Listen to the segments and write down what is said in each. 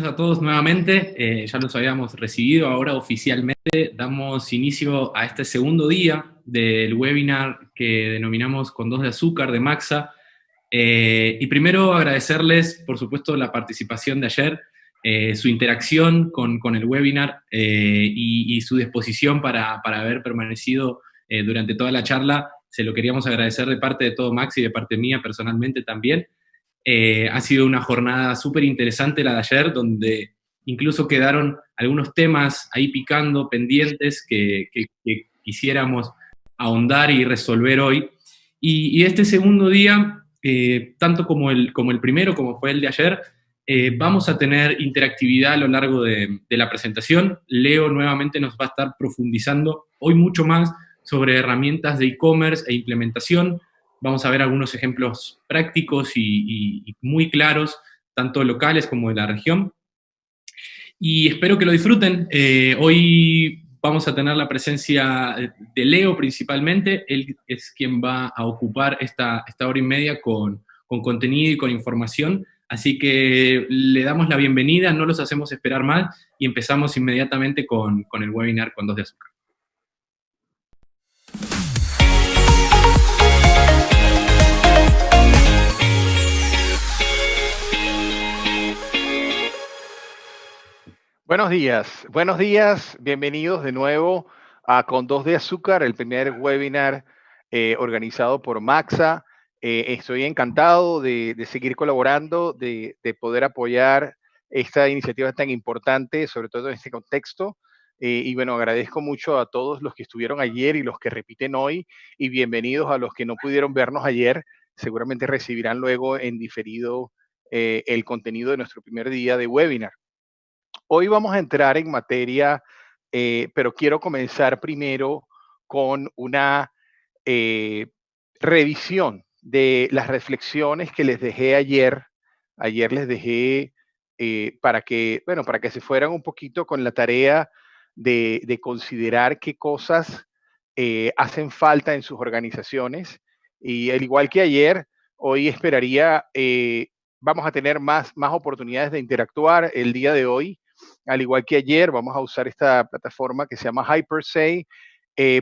a todos nuevamente. Ya los habíamos recibido, ahora oficialmente damos inicio a este segundo día del webinar que denominamos Con Dos de Azúcar de Maxa. Y primero agradecerles, por supuesto, la participación de ayer, su interacción con el webinar y su disposición para haber permanecido durante toda la charla. Se lo queríamos agradecer de parte de todo Max y de parte mía personalmente también. Ha sido una jornada súper interesante la de ayer, donde incluso quedaron algunos temas ahí picando, pendientes, que quisiéramos ahondar y resolver hoy. Y este segundo día, tanto como el primero, como fue el de ayer, vamos a tener interactividad a lo largo de la presentación. Leo nuevamente nos va a estar profundizando hoy mucho más sobre herramientas de e-commerce e implementación. Vamos a ver algunos ejemplos prácticos y muy claros, tanto locales como de la región. Y espero que lo disfruten. Hoy vamos a tener la presencia de Leo principalmente. Él es quien va a ocupar esta hora y media con contenido y con información. Así que le damos la bienvenida, no los hacemos esperar más y empezamos inmediatamente con el webinar Con Dos de Azúcar. Buenos días, bienvenidos de nuevo a Con Dos de Azúcar, el primer webinar organizado por Maxa. Estoy encantado de seguir colaborando, de poder apoyar esta iniciativa tan importante, sobre todo en este contexto. Y bueno, agradezco mucho a todos los que estuvieron ayer y los que repiten hoy, y bienvenidos a los que no pudieron vernos ayer. Seguramente recibirán luego en diferido el contenido de nuestro primer día de webinar. Hoy vamos a entrar en materia, pero quiero comenzar primero con una revisión de las reflexiones que les dejé ayer. Ayer les dejé para que, bueno, para que se fueran un poquito con la tarea de considerar qué cosas hacen falta en sus organizaciones. Y al igual que ayer, hoy esperaría, vamos a tener más oportunidades de interactuar el día de hoy. Al igual que ayer, vamos a usar esta plataforma que se llama HyperSay.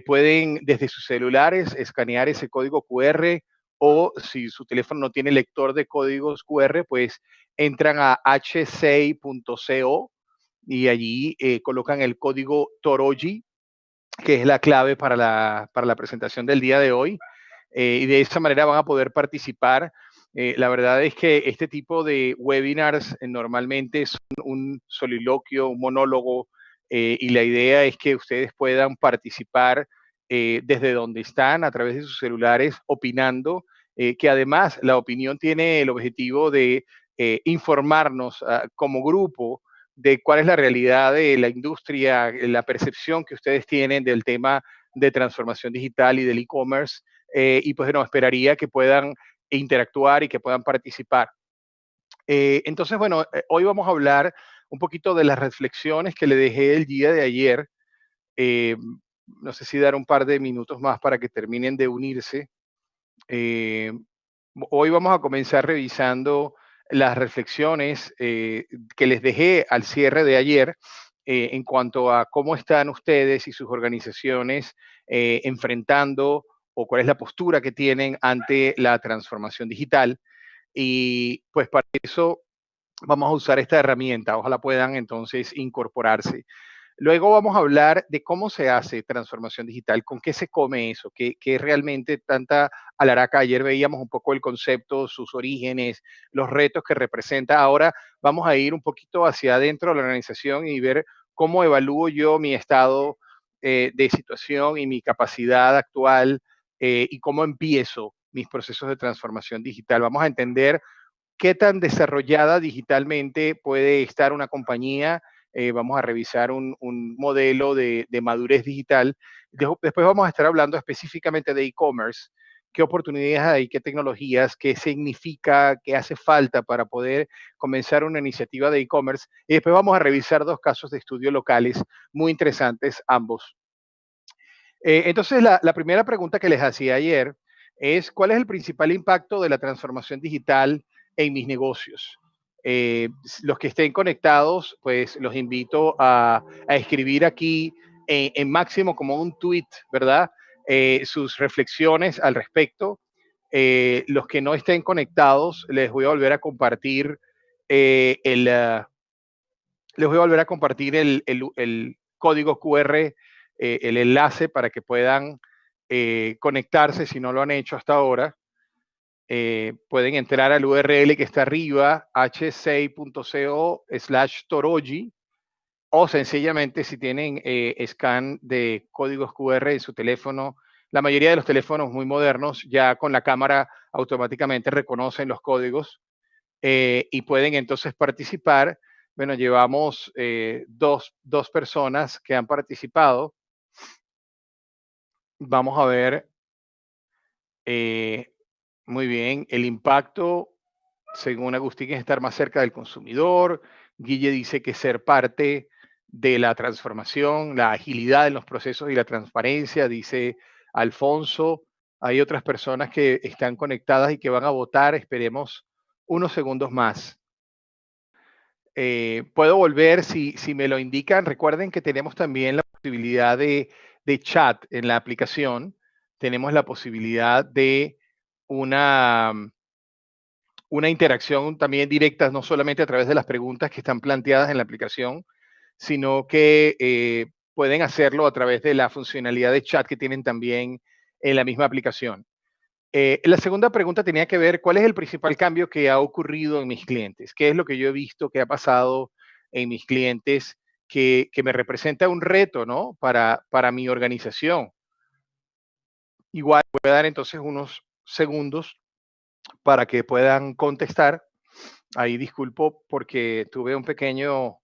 Pueden desde sus celulares escanear ese código QR, o si su teléfono no tiene lector de códigos QR, pues entran a hsay.co y allí colocan el código Toroji, que es la clave para la presentación del día de hoy. Y de esa manera van a poder participar. La verdad es que este tipo de webinars normalmente son un soliloquio, un monólogo, y la idea es que ustedes puedan participar desde donde están, a través de sus celulares, opinando, que además la opinión tiene el objetivo de informarnos como grupo de cuál es la realidad de la industria, la percepción que ustedes tienen del tema de transformación digital y del e-commerce. Y pues bueno, esperaría que puedan interactuar y que puedan participar. Entonces, bueno, hoy vamos a hablar un poquito de las reflexiones que le dejé el día de ayer. Eh, no sé si dar un par de minutos más para que terminen de unirse. Eh, Hoy vamos a comenzar revisando las reflexiones que les dejé al cierre de ayer en cuanto a cómo están ustedes y sus organizaciones enfrentando, o cuál es la postura que tienen ante la transformación digital. Y pues para eso vamos a usar esta herramienta. Ojalá puedan entonces incorporarse. Luego vamos a hablar de cómo se hace transformación digital, con qué se come eso, qué realmente tanta alaraca. Ayer veíamos un poco el concepto, sus orígenes, los retos que representa. Ahora vamos a ir un poquito hacia adentro de la organización y ver cómo evalúo yo mi estado de situación y mi capacidad actual, y cómo empiezo mis procesos de transformación digital. Vamos a entender qué tan desarrollada digitalmente puede estar una compañía. Vamos a revisar un modelo de madurez digital. Después vamos a estar hablando específicamente de e-commerce, qué oportunidades hay, qué tecnologías, qué significa, qué hace falta para poder comenzar una iniciativa de e-commerce. Y después vamos a revisar dos casos de estudio locales muy interesantes ambos. Entonces, la primera pregunta que les hacía ayer es: ¿cuál es el principal impacto de la transformación digital en mis negocios? Los que estén conectados, pues los invito a escribir aquí en máximo como un tweet, ¿verdad? Sus reflexiones al respecto. Los que no estén conectados, les voy a volver a compartir les voy a volver a compartir el código QR, el enlace para que puedan conectarse si no lo han hecho hasta ahora. Pueden entrar al URL que está arriba, h6.co/toroji, o sencillamente si tienen scan de códigos QR en su teléfono. La mayoría de los teléfonos muy modernos ya con la cámara automáticamente reconocen los códigos y pueden entonces participar. Bueno, llevamos dos personas que han participado. Vamos a ver, eh, muy bien, el impacto, según Agustín, es estar más cerca del consumidor. Guille dice que ser parte de la transformación, la agilidad en los procesos y la transparencia, dice Alfonso. Hay otras personas que están conectadas y que van a votar. Esperemos unos segundos más. Puedo volver si me lo indican. Recuerden que tenemos también la posibilidad de chat en la aplicación. Tenemos la posibilidad de una, una interacción también directa, no solamente a través de las preguntas que están planteadas en la aplicación, sino que pueden hacerlo a través de la funcionalidad de chat que tienen también en la misma aplicación. La segunda pregunta tenía que ver, ¿cuál es el principal cambio que ha ocurrido en mis clientes? ¿Qué es lo que yo he visto que ha pasado en mis clientes que me representa un reto, ¿no? Para mi organización. Igual voy a dar entonces unos segundos para que puedan contestar. Ahí disculpo porque tuve un pequeño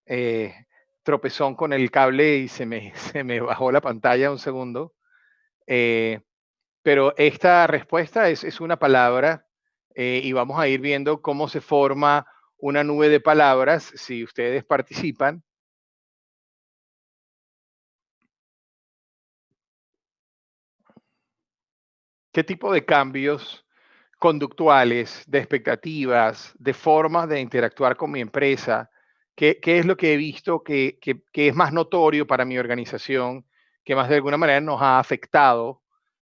eh, tropezón con el cable y se me bajó la pantalla un segundo. Eh, Pero esta respuesta es una palabra y vamos a ir viendo cómo se forma una nube de palabras si ustedes participan. ¿Qué tipo de cambios conductuales, de expectativas, de formas de interactuar con mi empresa? ¿Qué es lo que he visto que es más notorio para mi organización, que más de alguna manera nos ha afectado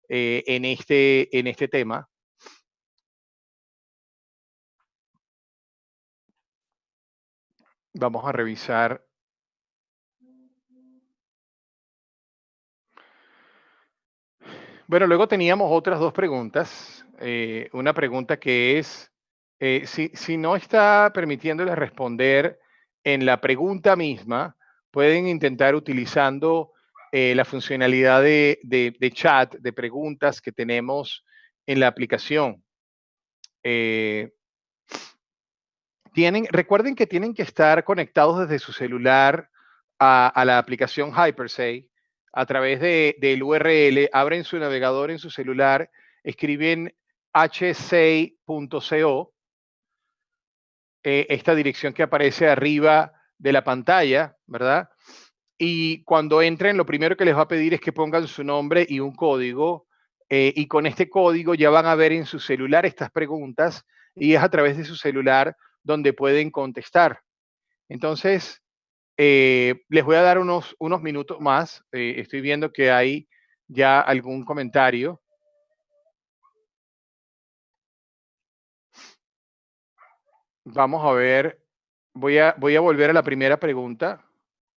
en este tema? Vamos a revisar. Bueno, luego teníamos otras dos preguntas. Una pregunta que es, si no está permitiéndoles responder en la pregunta misma, pueden intentar utilizando la funcionalidad de chat, de preguntas que tenemos en la aplicación. Recuerden que tienen que estar conectados desde su celular a la aplicación HyperSay a través del URL, abren su navegador en su celular, escriben h6.co, esta dirección que aparece arriba de la pantalla, ¿verdad? Y cuando entren, lo primero que les va a pedir es que pongan su nombre y un código, y con este código ya van a ver en su celular estas preguntas, y es a través de su celular donde pueden contestar. Entonces, les voy a dar unos minutos más. Estoy viendo que hay ya algún comentario. Vamos a ver, voy a volver a la primera pregunta,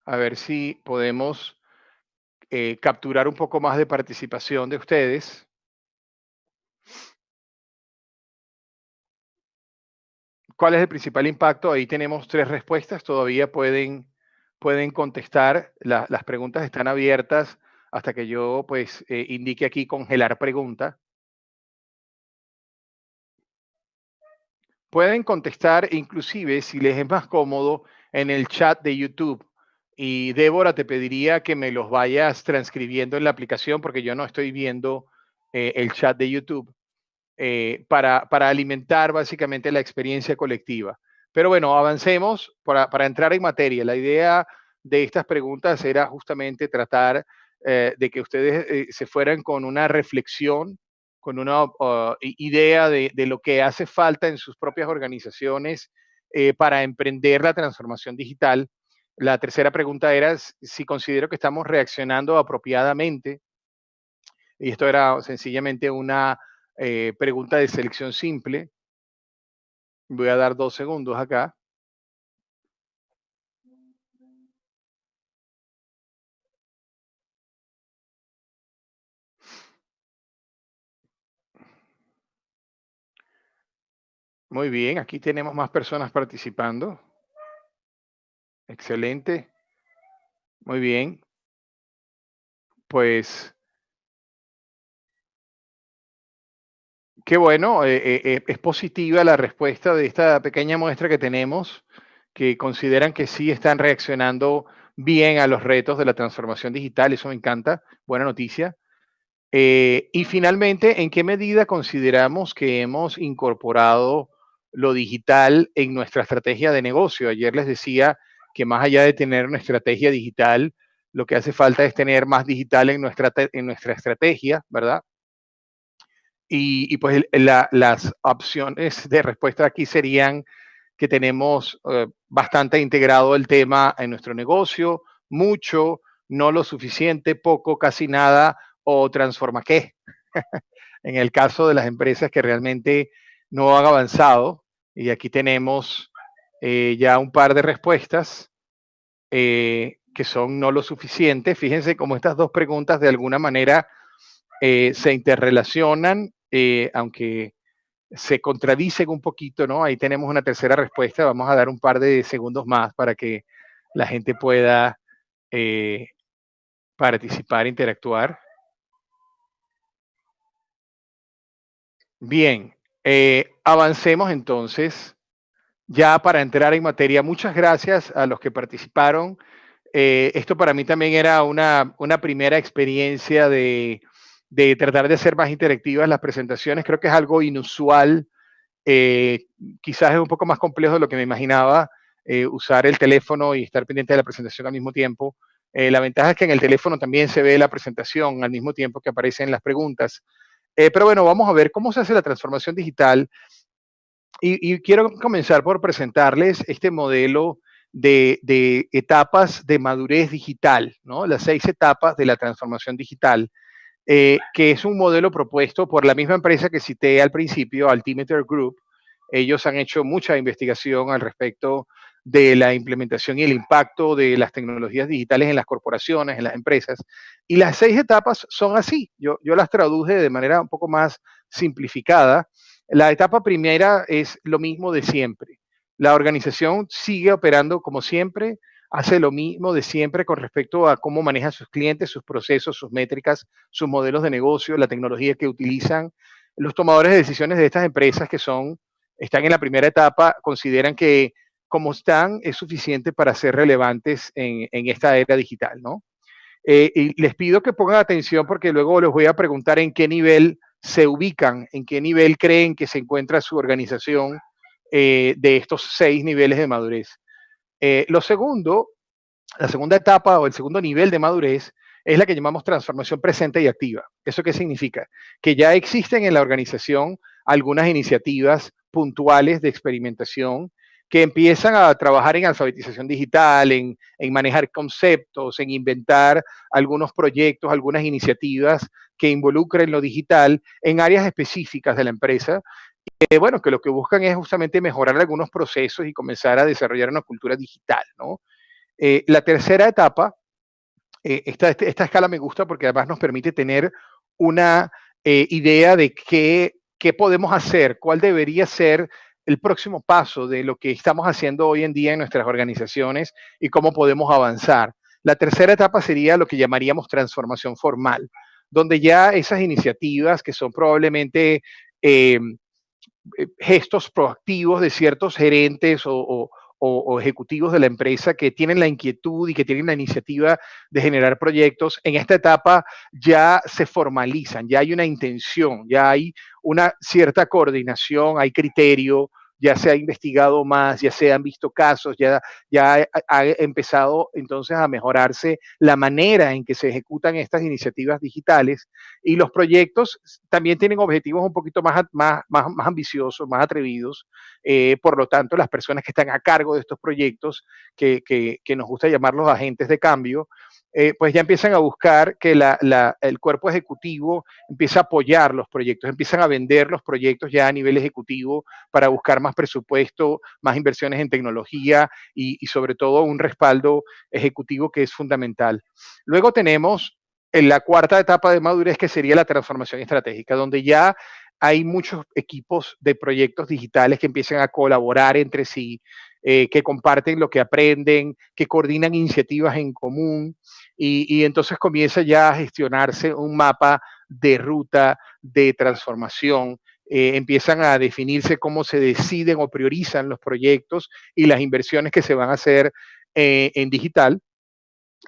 a ver si podemos capturar un poco más de participación de ustedes. ¿Cuál es el principal impacto? Ahí tenemos tres respuestas, todavía pueden contestar. Las preguntas están abiertas hasta que yo pues indique aquí congelar pregunta. Pueden contestar inclusive si les es más cómodo en el chat de YouTube. Y Débora, te pediría que me los vayas transcribiendo en la aplicación porque yo no estoy viendo el chat de YouTube para alimentar básicamente la experiencia colectiva. Pero bueno, avancemos para entrar en materia. La idea de estas preguntas era justamente tratar de que ustedes se fueran con una reflexión, con una idea de lo que hace falta en sus propias organizaciones para emprender la transformación digital. La tercera pregunta era si considero que estamos reaccionando apropiadamente. Y esto era sencillamente una pregunta de selección simple. Voy a dar 2 segundos acá. Muy bien, aquí tenemos más personas participando. Excelente. Muy bien. Pues qué bueno, es positiva la respuesta de esta pequeña muestra que tenemos, que consideran que sí están reaccionando bien a los retos de la transformación digital. Eso me encanta. Buena noticia. Y finalmente, ¿en qué medida consideramos que hemos incorporado lo digital en nuestra estrategia de negocio? Ayer les decía que más allá de tener una estrategia digital, lo que hace falta es tener más digital en nuestra estrategia, ¿verdad? Y pues las opciones de respuesta aquí serían que tenemos bastante integrado el tema en nuestro negocio, mucho, no lo suficiente, poco, casi nada, o transforma qué. En el caso de las empresas que realmente no han avanzado, y aquí tenemos ya un par de respuestas que son no lo suficiente. Fíjense cómo estas dos preguntas de alguna manera se interrelacionan, aunque se contradicen un poquito, ¿no? Ahí tenemos una tercera respuesta. Vamos a dar un par de segundos más para que la gente pueda eh, participar, interactuar. Bien, avancemos entonces ya para entrar en materia. Muchas gracias a los que participaron. Esto para mí también era una primera experiencia de tratar de hacer más interactivas las presentaciones. Creo que es algo inusual. Eh, Quizás es un poco más complejo de lo que me imaginaba, usar el teléfono y estar pendiente de la presentación al mismo tiempo. La ventaja es que en el teléfono también se ve la presentación al mismo tiempo que aparecen las preguntas. Pero bueno, vamos a ver cómo se hace la transformación digital y quiero comenzar por presentarles este modelo de etapas de madurez digital, ¿no? Las 6 etapas de la transformación digital, que es un modelo propuesto por la misma empresa que cité al principio, Altimeter Group. Ellos han hecho mucha investigación al respecto de la implementación y el impacto de las tecnologías digitales en las corporaciones, en las empresas. Y las 6 etapas son así. Yo las traduje de manera un poco más simplificada. La etapa primera es lo mismo de siempre. La organización sigue operando como siempre, hace lo mismo de siempre con respecto a cómo maneja a sus clientes, sus procesos, sus métricas, sus modelos de negocio, la tecnología que utilizan. Los tomadores de decisiones de estas empresas están en la primera etapa, consideran que como están es suficiente para ser relevantes en esta era digital, ¿no? Y les pido que pongan atención porque luego les voy a preguntar en qué nivel se ubican, en qué nivel creen que se encuentra su organización de estos 6 niveles de madurez. Lo segundo, la segunda etapa o el segundo nivel de madurez es la que llamamos transformación presente y activa. ¿Eso qué significa? Que ya existen en la organización algunas iniciativas puntuales de experimentación que empiezan a trabajar en alfabetización digital, en manejar conceptos, en inventar algunos proyectos, algunas iniciativas que involucren lo digital en áreas específicas de la empresa. Bueno, que lo que buscan es justamente mejorar algunos procesos y comenzar a desarrollar una cultura digital, ¿no? La tercera etapa, esta escala me gusta porque además nos permite tener una idea de qué podemos hacer, cuál debería ser el próximo paso de lo que estamos haciendo hoy en día en nuestras organizaciones y cómo podemos avanzar. La tercera etapa sería lo que llamaríamos transformación formal, donde ya esas iniciativas que son probablemente eh, gestos proactivos de ciertos gerentes o ejecutivos de la empresa que tienen la inquietud y que tienen la iniciativa de generar proyectos, en esta etapa ya se formalizan, ya hay una intención, ya hay una cierta coordinación, hay criterio, ya se ha investigado más, ya se han visto casos, ya ha empezado entonces a mejorarse la manera en que se ejecutan estas iniciativas digitales y los proyectos también tienen objetivos un poquito más ambiciosos, más atrevidos. Por lo tanto, las personas que están a cargo de estos proyectos, que nos gusta llamar los agentes de cambio, pues ya empiezan a buscar que el cuerpo ejecutivo empiece a apoyar los proyectos, empiezan a vender los proyectos ya a nivel ejecutivo para buscar más presupuesto, más inversiones en tecnología y sobre todo un respaldo ejecutivo que es fundamental. Luego tenemos en la cuarta etapa de madurez, que sería la transformación estratégica, donde ya hay muchos equipos de proyectos digitales que empiezan a colaborar entre sí, que comparten lo que aprenden, que coordinan iniciativas en común y entonces comienza ya a gestionarse un mapa de ruta de transformación. Empiezan a definirse cómo se deciden o priorizan los proyectos y las inversiones que se van a hacer en digital.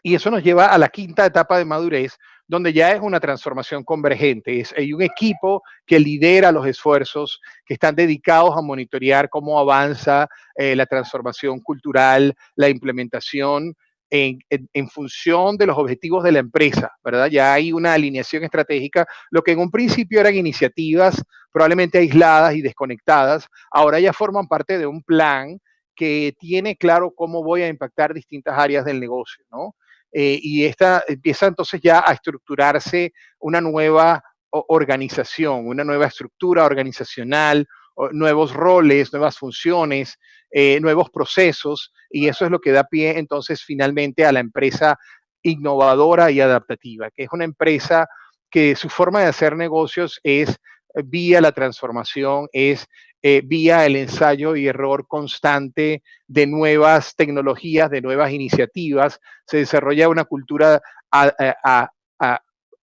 Y eso nos lleva a la quinta etapa de madurez, donde ya es una transformación convergente. Hay un equipo que lidera los esfuerzos, que están dedicados a monitorear cómo avanza la transformación cultural, la implementación en función de los objetivos de la empresa, ¿verdad? Ya hay una alineación estratégica, lo que en un principio eran iniciativas probablemente aisladas y desconectadas, ahora ya forman parte de un plan que tiene claro cómo voy a impactar distintas áreas del negocio, ¿no? Y esta empieza entonces ya a estructurarse una nueva organización, una nueva estructura organizacional, nuevos roles, nuevas funciones, nuevos procesos, y eso es lo que da pie entonces finalmente a la empresa innovadora y adaptativa, que es una empresa que su forma de hacer negocios es vía la transformación, es vía el ensayo y error constante de nuevas tecnologías, de nuevas iniciativas. Se desarrolla una cultura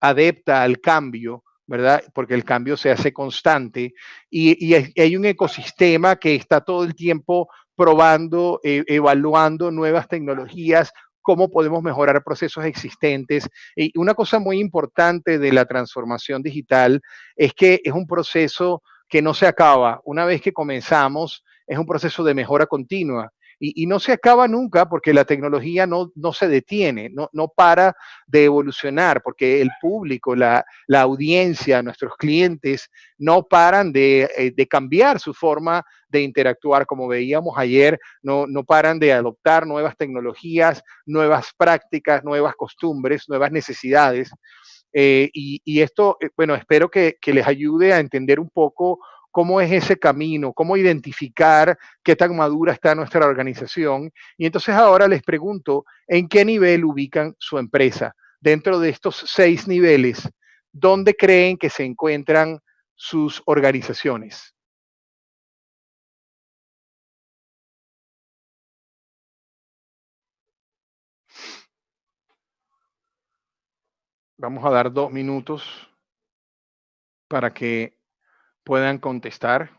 adepta al cambio, ¿verdad? Porque el cambio se hace constante y hay un ecosistema que está todo el tiempo probando, evaluando nuevas tecnologías, cómo podemos mejorar procesos existentes. Y una cosa muy importante de la transformación digital es que es un proceso que no se acaba. Una vez que comenzamos, es un proceso de mejora continua. Y no se acaba nunca porque la tecnología no se detiene, no para de evolucionar, porque el público, la audiencia, nuestros clientes no paran de cambiar su forma de interactuar, como veíamos ayer, no paran de adoptar nuevas tecnologías, nuevas prácticas, nuevas costumbres, nuevas necesidades. Y esto, bueno, espero que les ayude a entender un poco cómo es ese camino, cómo identificar qué tan madura está nuestra organización. Y entonces ahora les pregunto, ¿en qué nivel ubican su empresa? Dentro de estos 6 niveles, ¿dónde creen que se encuentran sus organizaciones? Vamos a dar 2 minutos para que puedan contestar.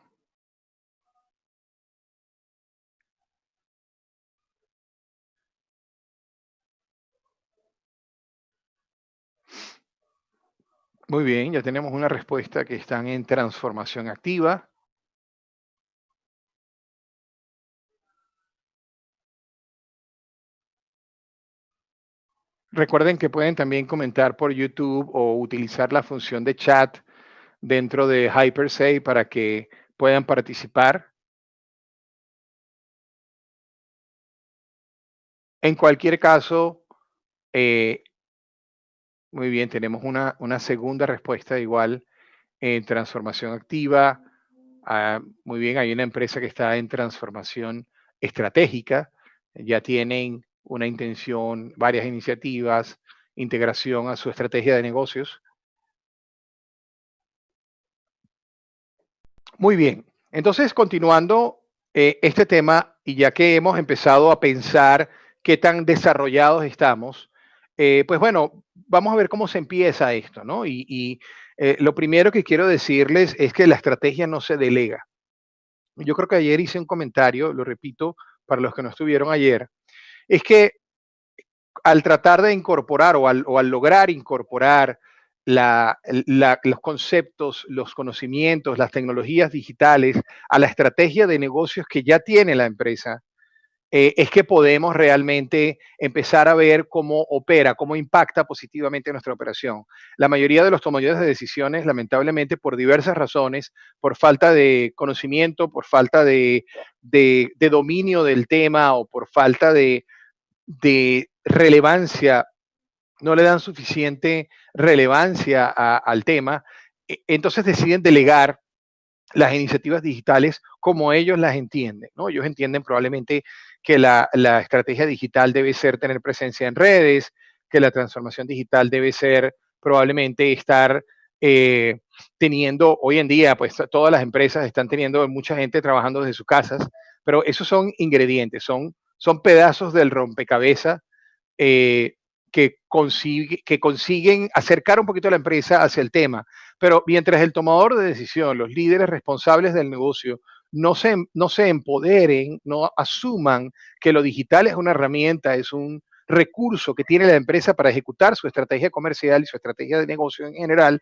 Muy bien, ya tenemos una respuesta que están en transformación activa. Recuerden que pueden también comentar por YouTube o utilizar la función de chat dentro de HyperSay para que puedan participar. En cualquier caso, eh, muy bien, tenemos una segunda respuesta igual en transformación activa. Muy bien, hay una empresa que está en transformación estratégica. Ya tienen una intención, varias iniciativas, integración a su estrategia de negocios. Muy bien. Entonces, continuando este tema, y ya que hemos empezado a pensar qué tan desarrollados estamos, pues bueno, vamos a ver cómo se empieza esto, ¿no? Lo primero que quiero decirles es que la estrategia no se delega. Yo creo que ayer hice un comentario, lo repito, para los que no estuvieron ayer, es que al tratar de incorporar o al lograr incorporar los conceptos, los conocimientos, las tecnologías digitales a la estrategia de negocios que ya tiene la empresa, es que podemos realmente empezar a ver cómo opera, cómo impacta positivamente nuestra operación. La mayoría de los tomadores de decisiones, lamentablemente, por diversas razones, por falta de conocimiento, por falta de dominio del tema o por falta de relevancia, no le dan suficiente relevancia al tema, entonces deciden delegar las iniciativas digitales como ellos las entienden, ¿no? Ellos entienden probablemente que la estrategia digital debe ser tener presencia en redes, que la transformación digital debe ser probablemente estar teniendo, hoy en día, pues todas las empresas están teniendo mucha gente trabajando desde sus casas, pero esos son ingredientes, son pedazos del rompecabezas eh, que consiguen acercar un poquito a la empresa hacia el tema. Pero mientras el tomador de decisión, los líderes responsables del negocio, no se empoderen, no asuman que lo digital es una herramienta, es un recurso que tiene la empresa para ejecutar su estrategia comercial y su estrategia de negocio en general,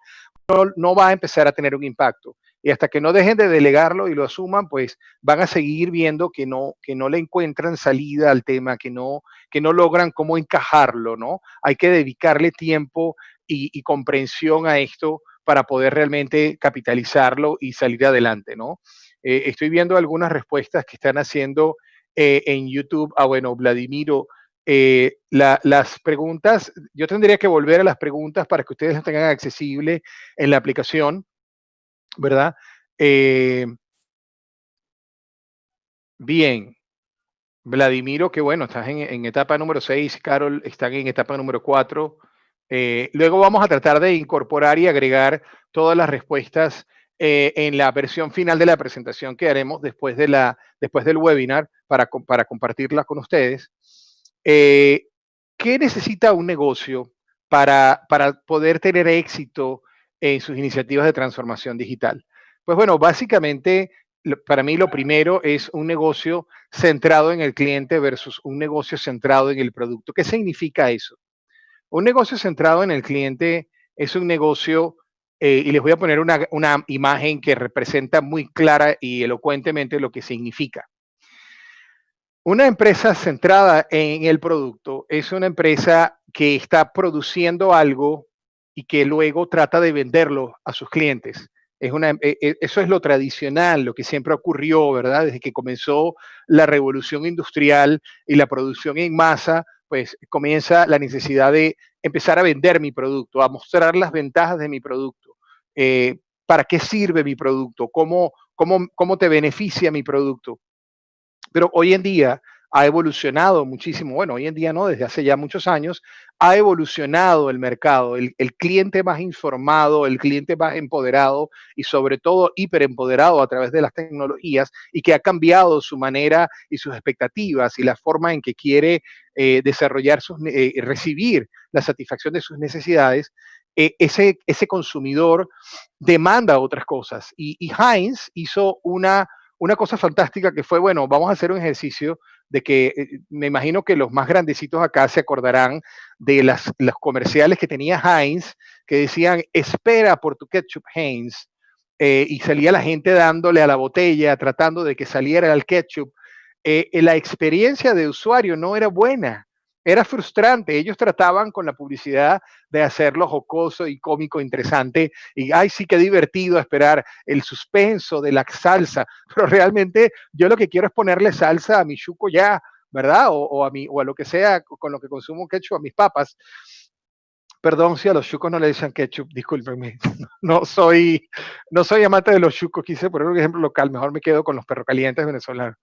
no va a empezar a tener un impacto. Y hasta que no dejen de delegarlo y lo asuman, pues van a seguir viendo que no le encuentran salida al tema, que no logran cómo encajarlo, ¿no? Hay que dedicarle tiempo y comprensión a esto para poder realmente capitalizarlo y salir adelante, ¿no? Estoy viendo algunas respuestas que están haciendo en YouTube. Ah, bueno, Vladimiro, las preguntas, yo tendría que volver a las preguntas para que ustedes las tengan accesible en la aplicación, ¿verdad? Eh, bien, Vladimiro, que bueno, estás en etapa número 6, Carol, están en etapa número 4. Luego vamos a tratar de incorporar y agregar todas las respuestas en la versión final de la presentación que haremos después del webinar para compartirla con ustedes. ¿Qué necesita un negocio para poder tener éxito en sus iniciativas de transformación digital? Pues bueno, básicamente para mí lo primero es un negocio centrado en el cliente versus un negocio centrado en el producto. ¿Qué significa eso? Un negocio centrado en el cliente es un negocio, y les voy a poner una imagen que representa muy clara y elocuentemente lo que significa. Una empresa centrada en el producto es una empresa que está produciendo algo y que luego trata de venderlo a sus clientes. Eso es lo tradicional, lo que siempre ocurrió, ¿verdad? Desde que comenzó la revolución industrial y la producción en masa, pues comienza la necesidad de empezar a vender mi producto, a mostrar las ventajas de mi producto. ¿Para qué sirve mi producto? ¿Cómo te beneficia mi producto? Pero hoy en día ha evolucionado muchísimo. Bueno, hoy en día no, desde hace ya muchos años ha evolucionado el mercado, el cliente más informado, el cliente más empoderado y sobre todo hiperempoderado a través de las tecnologías y que ha cambiado su manera y sus expectativas y la forma en que quiere desarrollar recibir la satisfacción de sus necesidades. Ese consumidor demanda otras cosas. Y Heinz hizo una cosa fantástica que fue, bueno, vamos a hacer un ejercicio de que me imagino que los más grandecitos acá se acordarán de los comerciales que tenía Heinz, que decían, espera por tu ketchup Heinz, y salía la gente dándole a la botella, tratando de que saliera el ketchup. La experiencia de usuario no era buena, era frustrante. Ellos trataban con la publicidad de hacerlo jocoso y cómico, interesante, y ay, sí, qué divertido esperar el suspenso de la salsa, pero realmente yo lo que quiero es ponerle salsa a mi chuco ya, ¿verdad? O a lo que sea con lo que consumo ketchup, a mis papas. Perdón si a los chucos no le dicen ketchup, discúlpenme. No soy amante de los chucos, quise poner un ejemplo local, mejor me quedo con los perros calientes venezolanos.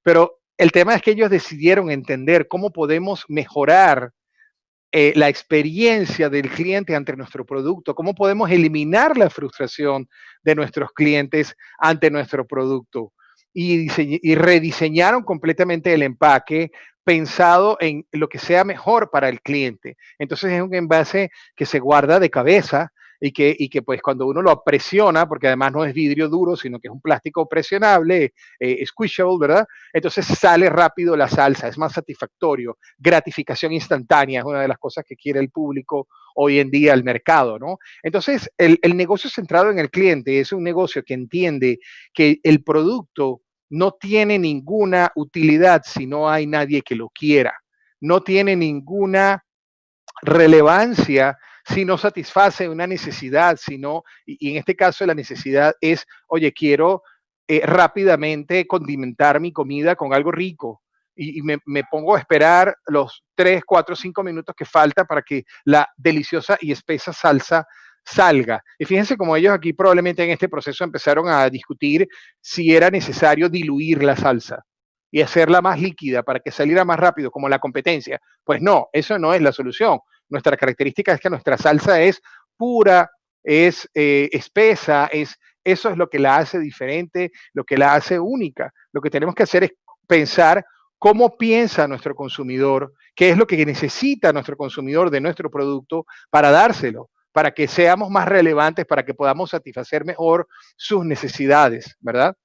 Pero el tema es que ellos decidieron entender cómo podemos mejorar la experiencia del cliente ante nuestro producto, cómo podemos eliminar la frustración de nuestros clientes ante nuestro producto. Y rediseñaron completamente el empaque pensado en lo que sea mejor para el cliente. Entonces es un envase que se guarda de cabeza y que pues cuando uno lo presiona, porque además no es vidrio duro, sino que es un plástico presionable, squishable, ¿verdad? Entonces sale rápido la salsa, es más satisfactorio, gratificación instantánea es una de las cosas que quiere el público hoy en día, el mercado, ¿no? Entonces, el negocio centrado en el cliente es un negocio que entiende que el producto no tiene ninguna utilidad si no hay nadie que lo quiera, no tiene ninguna relevancia si no satisface una necesidad, sino, y en este caso la necesidad es, oye, quiero rápidamente condimentar mi comida con algo rico y me pongo a esperar los 3, 4, 5 minutos que falta para que la deliciosa y espesa salsa salga. Y fíjense cómo ellos aquí probablemente en este proceso empezaron a discutir si era necesario diluir la salsa y hacerla más líquida para que saliera más rápido, como la competencia. Pues no, eso no es la solución. Nuestra característica es que nuestra salsa es pura, es espesa, eso es lo que la hace diferente, lo que la hace única. Lo que tenemos que hacer es pensar cómo piensa nuestro consumidor, qué es lo que necesita nuestro consumidor de nuestro producto para dárselo, para que seamos más relevantes, para que podamos satisfacer mejor sus necesidades, ¿verdad?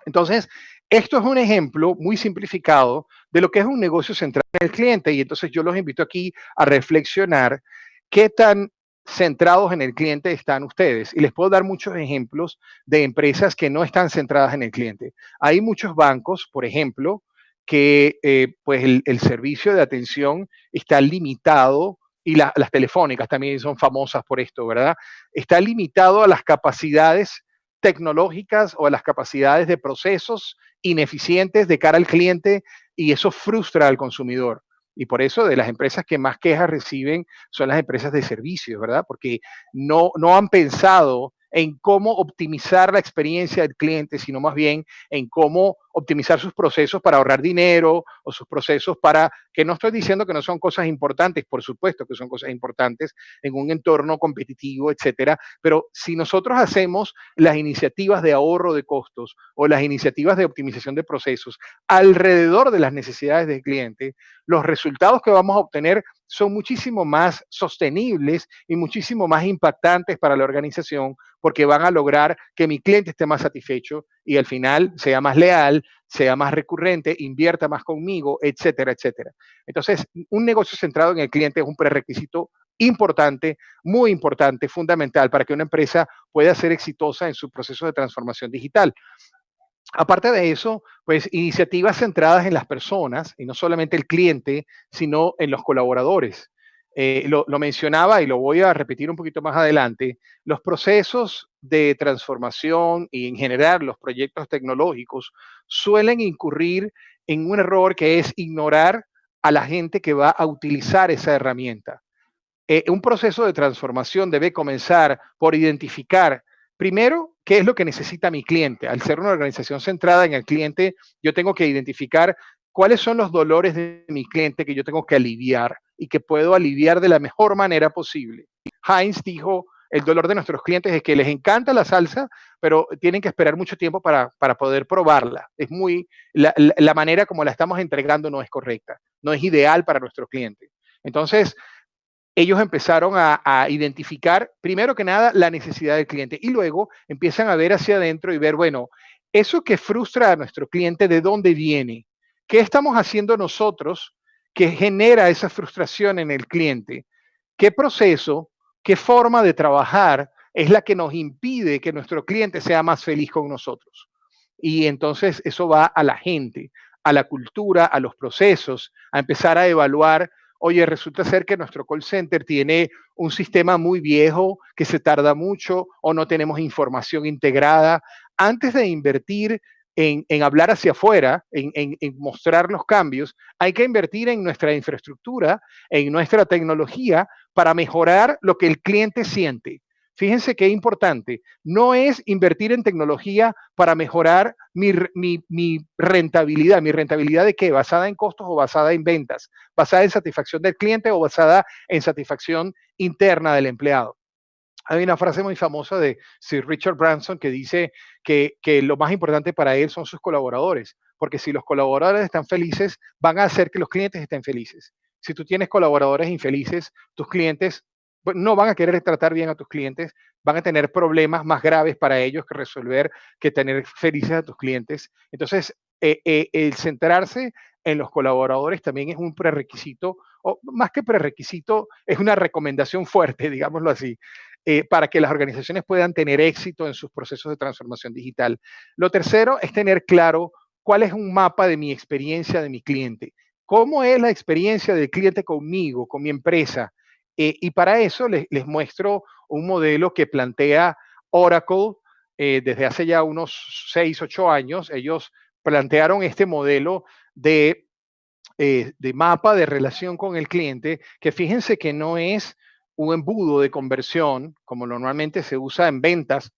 Entonces, esto es un ejemplo muy simplificado de lo que es un negocio centrado en el cliente y entonces yo los invito aquí a reflexionar qué tan centrados en el cliente están ustedes. Y les puedo dar muchos ejemplos de empresas que no están centradas en el cliente. Hay muchos bancos, por ejemplo, que pues el servicio de atención está limitado y las telefónicas también son famosas por esto, ¿verdad? Está limitado a las capacidades tecnológicas o a las capacidades de procesos ineficientes de cara al cliente y eso frustra al consumidor. Y por eso de las empresas que más quejas reciben son las empresas de servicios, ¿verdad? Porque no han pensado en cómo optimizar la experiencia del cliente, sino más bien en cómo optimizar sus procesos para ahorrar dinero o sus procesos para, que no estoy diciendo que no son cosas importantes, por supuesto que son cosas importantes en un entorno competitivo, etcétera, pero si nosotros hacemos las iniciativas de ahorro de costos o las iniciativas de optimización de procesos alrededor de las necesidades del cliente, los resultados que vamos a obtener son muchísimo más sostenibles y muchísimo más impactantes para la organización porque van a lograr que mi cliente esté más satisfecho y al final sea más leal, sea más recurrente, invierta más conmigo, etcétera, etcétera. Entonces, un negocio centrado en el cliente es un prerequisito importante, muy importante, fundamental para que una empresa pueda ser exitosa en su proceso de transformación digital. Aparte de eso, pues iniciativas centradas en las personas y no solamente el cliente, sino en los colaboradores. Lo mencionaba y lo voy a repetir un poquito más adelante. Los procesos de transformación y en general los proyectos tecnológicos suelen incurrir en un error que es ignorar a la gente que va a utilizar esa herramienta. Un proceso de transformación debe comenzar por identificar primero qué es lo que necesita mi cliente. Al ser una organización centrada en el cliente, yo tengo que identificar cuáles son los dolores de mi cliente que yo tengo que aliviar y que puedo aliviar de la mejor manera posible. Heinz dijo, el dolor de nuestros clientes es que les encanta la salsa, pero tienen que esperar mucho tiempo para poder probarla. Es muy, la manera como la estamos entregando no es correcta, no es ideal para nuestros clientes. Entonces, ellos empezaron a identificar, primero que nada, la necesidad del cliente y luego empiezan a ver hacia adentro y ver, bueno, eso que frustra a nuestro cliente, ¿de dónde viene? ¿Qué estamos haciendo nosotros que genera esa frustración en el cliente? ¿Qué proceso, qué forma de trabajar es la que nos impide que nuestro cliente sea más feliz con nosotros? Y entonces eso va a la gente, a la cultura, a los procesos, a empezar a evaluar. Oye, resulta ser que nuestro call center tiene un sistema muy viejo que se tarda mucho o no tenemos información integrada. Antes de invertir en hablar hacia afuera, en mostrar los cambios, hay que invertir en nuestra infraestructura, en nuestra tecnología para mejorar lo que el cliente siente. Fíjense qué importante. No es invertir en tecnología para mejorar mi rentabilidad. ¿Mi rentabilidad de qué? ¿Basada en costos o basada en ventas? ¿Basada en satisfacción del cliente o basada en satisfacción interna del empleado? Hay una frase muy famosa de Sir Richard Branson que dice que lo más importante para él son sus colaboradores, porque si los colaboradores están felices, van a hacer que los clientes estén felices. Si tú tienes colaboradores infelices, tus clientes no van a querer tratar bien a tus clientes, van a tener problemas más graves para ellos que resolver, que tener felices a tus clientes. Entonces, el centrarse en los colaboradores también es un prerequisito, o más que prerequisito, es una recomendación fuerte, digámoslo así, para que las organizaciones puedan tener éxito en sus procesos de transformación digital. Lo tercero es tener claro cuál es un mapa de mi experiencia de mi cliente. ¿Cómo es la experiencia del cliente conmigo, con mi empresa? Y para eso les muestro un modelo que plantea Oracle desde hace ya unos 6, 8 años. Ellos plantearon este modelo de mapa de relación con el cliente, que fíjense que no es un embudo de conversión, como normalmente se usa en ventas.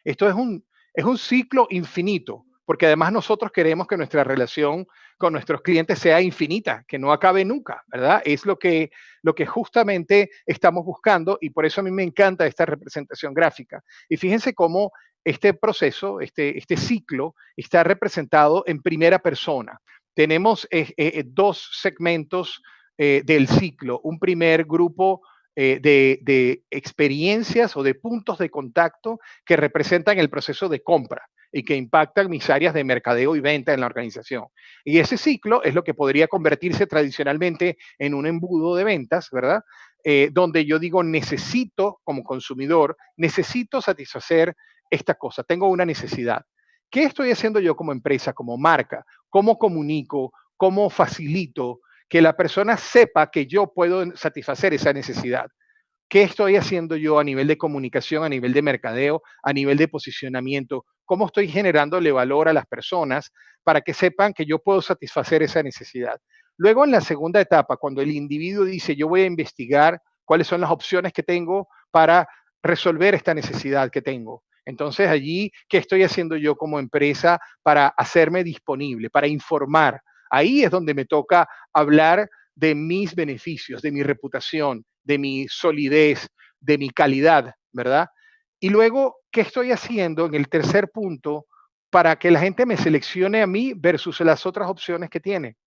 Esto es un ciclo infinito, porque además nosotros queremos que nuestra relación con nuestros clientes sea infinita, que no acabe nunca, ¿verdad? Es lo que justamente estamos buscando y por eso a mí me encanta esta representación gráfica. Y fíjense cómo este proceso, este ciclo, está representado en primera persona. Tenemos dos segmentos del ciclo. Un primer grupo de experiencias o de puntos de contacto que representan el proceso de compra y que impactan mis áreas de mercadeo y venta en la organización. Y ese ciclo es lo que podría convertirse tradicionalmente en un embudo de ventas, ¿verdad? Donde yo digo, necesito como consumidor, necesito satisfacer esta cosa, tengo una necesidad. ¿Qué estoy haciendo yo como empresa, como marca? ¿Cómo comunico? ¿Cómo facilito que la persona sepa que yo puedo satisfacer esa necesidad? ¿Qué estoy haciendo yo a nivel de comunicación, a nivel de mercadeo, a nivel de posicionamiento? ¿Cómo estoy generándole valor a las personas para que sepan que yo puedo satisfacer esa necesidad? Luego, en la segunda etapa, cuando el individuo dice, yo voy a investigar cuáles son las opciones que tengo para resolver esta necesidad que tengo. Entonces, allí, ¿qué estoy haciendo yo como empresa para hacerme disponible, para informar? Ahí es donde me toca hablar de mis beneficios, de mi reputación, de mi solidez, de mi calidad, ¿verdad? Y luego, ¿qué estoy haciendo en el tercer punto para que la gente me seleccione a mí versus las otras opciones que tiene?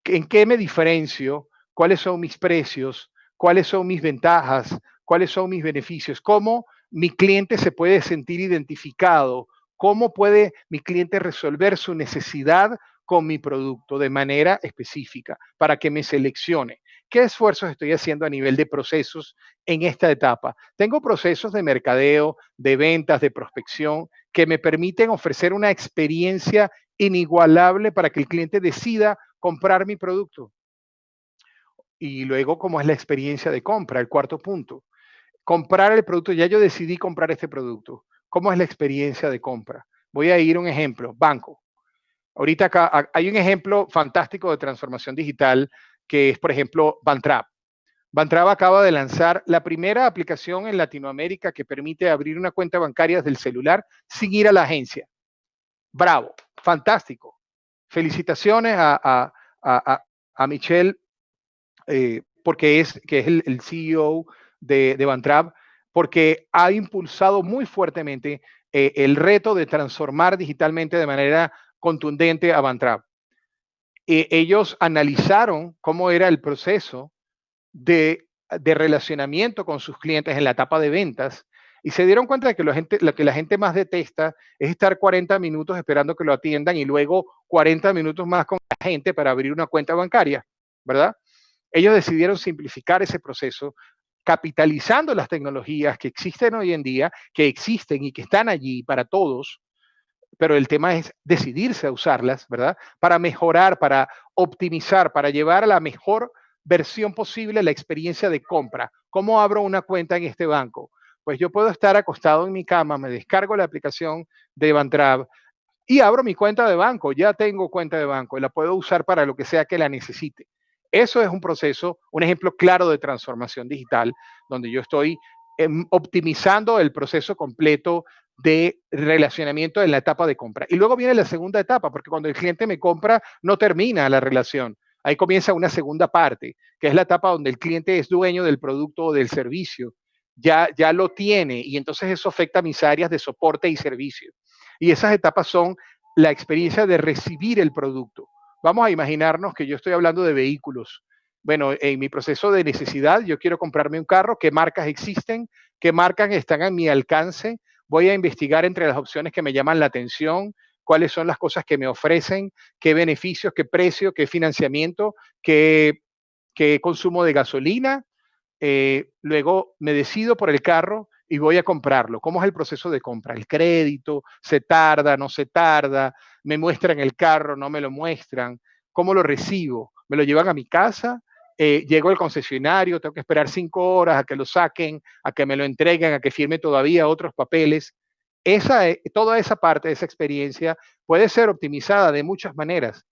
¿En qué me diferencio? ¿Cuáles son mis precios? ¿Cuáles son mis ventajas? ¿Cuáles son mis beneficios? ¿Cómo mi cliente se puede sentir identificado? ¿Cómo puede mi cliente resolver su necesidad con mi producto de manera específica para que me seleccione? ¿Qué esfuerzos estoy haciendo a nivel de procesos en esta etapa? Tengo procesos de mercadeo, de ventas, de prospección que me permiten ofrecer una experiencia inigualable para que el cliente decida comprar mi producto. Y luego, ¿cómo es la experiencia de compra? El cuarto punto. Comprar el producto, ya yo decidí comprar este producto. ¿Cómo es la experiencia de compra? Voy a ir a un ejemplo, banco. Ahorita acá hay un ejemplo fantástico de transformación digital que es, por ejemplo, Bantrap. Bantrap acaba de lanzar la primera aplicación en Latinoamérica que permite abrir una cuenta bancaria desde el celular sin ir a la agencia. Bravo, fantástico. Felicitaciones a Michelle, porque que es el CEO de Bantrap, porque ha impulsado muy fuertemente el reto de transformar digitalmente de manera contundente a Bantrap. Ellos analizaron cómo era el proceso de relacionamiento con sus clientes en la etapa de ventas y se dieron cuenta de que lo que la gente más detesta es estar 40 minutos esperando que lo atiendan y luego 40 minutos más con la gente para abrir una cuenta bancaria, ¿verdad? Ellos decidieron simplificar ese proceso capitalizando las tecnologías que existen hoy en día, que existen y que están allí para todos, pero el tema es decidirse a usarlas, ¿verdad? Para mejorar, para optimizar, para llevar a la mejor versión posible la experiencia de compra. ¿Cómo abro una cuenta en este banco? Pues yo puedo estar acostado en mi cama, me descargo la aplicación de Bantrap y abro mi cuenta de banco. Ya tengo cuenta de banco y la puedo usar para lo que sea que la necesite. Eso es un proceso, un ejemplo claro de transformación digital, donde yo estoy optimizando el proceso completo de relacionamiento en la etapa de compra. Y luego viene la segunda etapa, porque cuando el cliente me compra, no termina la relación. Ahí comienza una segunda parte, que es la etapa donde el cliente es dueño del producto o del servicio. Ya lo tiene y entonces eso afecta a mis áreas de soporte y servicio. Y esas etapas son la experiencia de recibir el producto. Vamos a imaginarnos que yo estoy hablando de vehículos. Bueno, en mi proceso de necesidad, yo quiero comprarme un carro, ¿qué marcas existen? ¿Qué marcas están a mi alcance? Voy a investigar entre las opciones que me llaman la atención, cuáles son las cosas que me ofrecen, qué beneficios, qué precio, qué financiamiento, qué consumo de gasolina. Luego me decido por el carro y voy a comprarlo. ¿Cómo es el proceso de compra? El crédito, se tarda, no se tarda, me muestran el carro, no me lo muestran, ¿cómo lo recibo? ¿Me lo llevan a mi casa? Llego al concesionario, tengo que esperar 5 horas a que lo saquen, a que me lo entreguen, a que firme todavía otros papeles. Toda esa parte de esa experiencia puede ser optimizada de muchas maneras.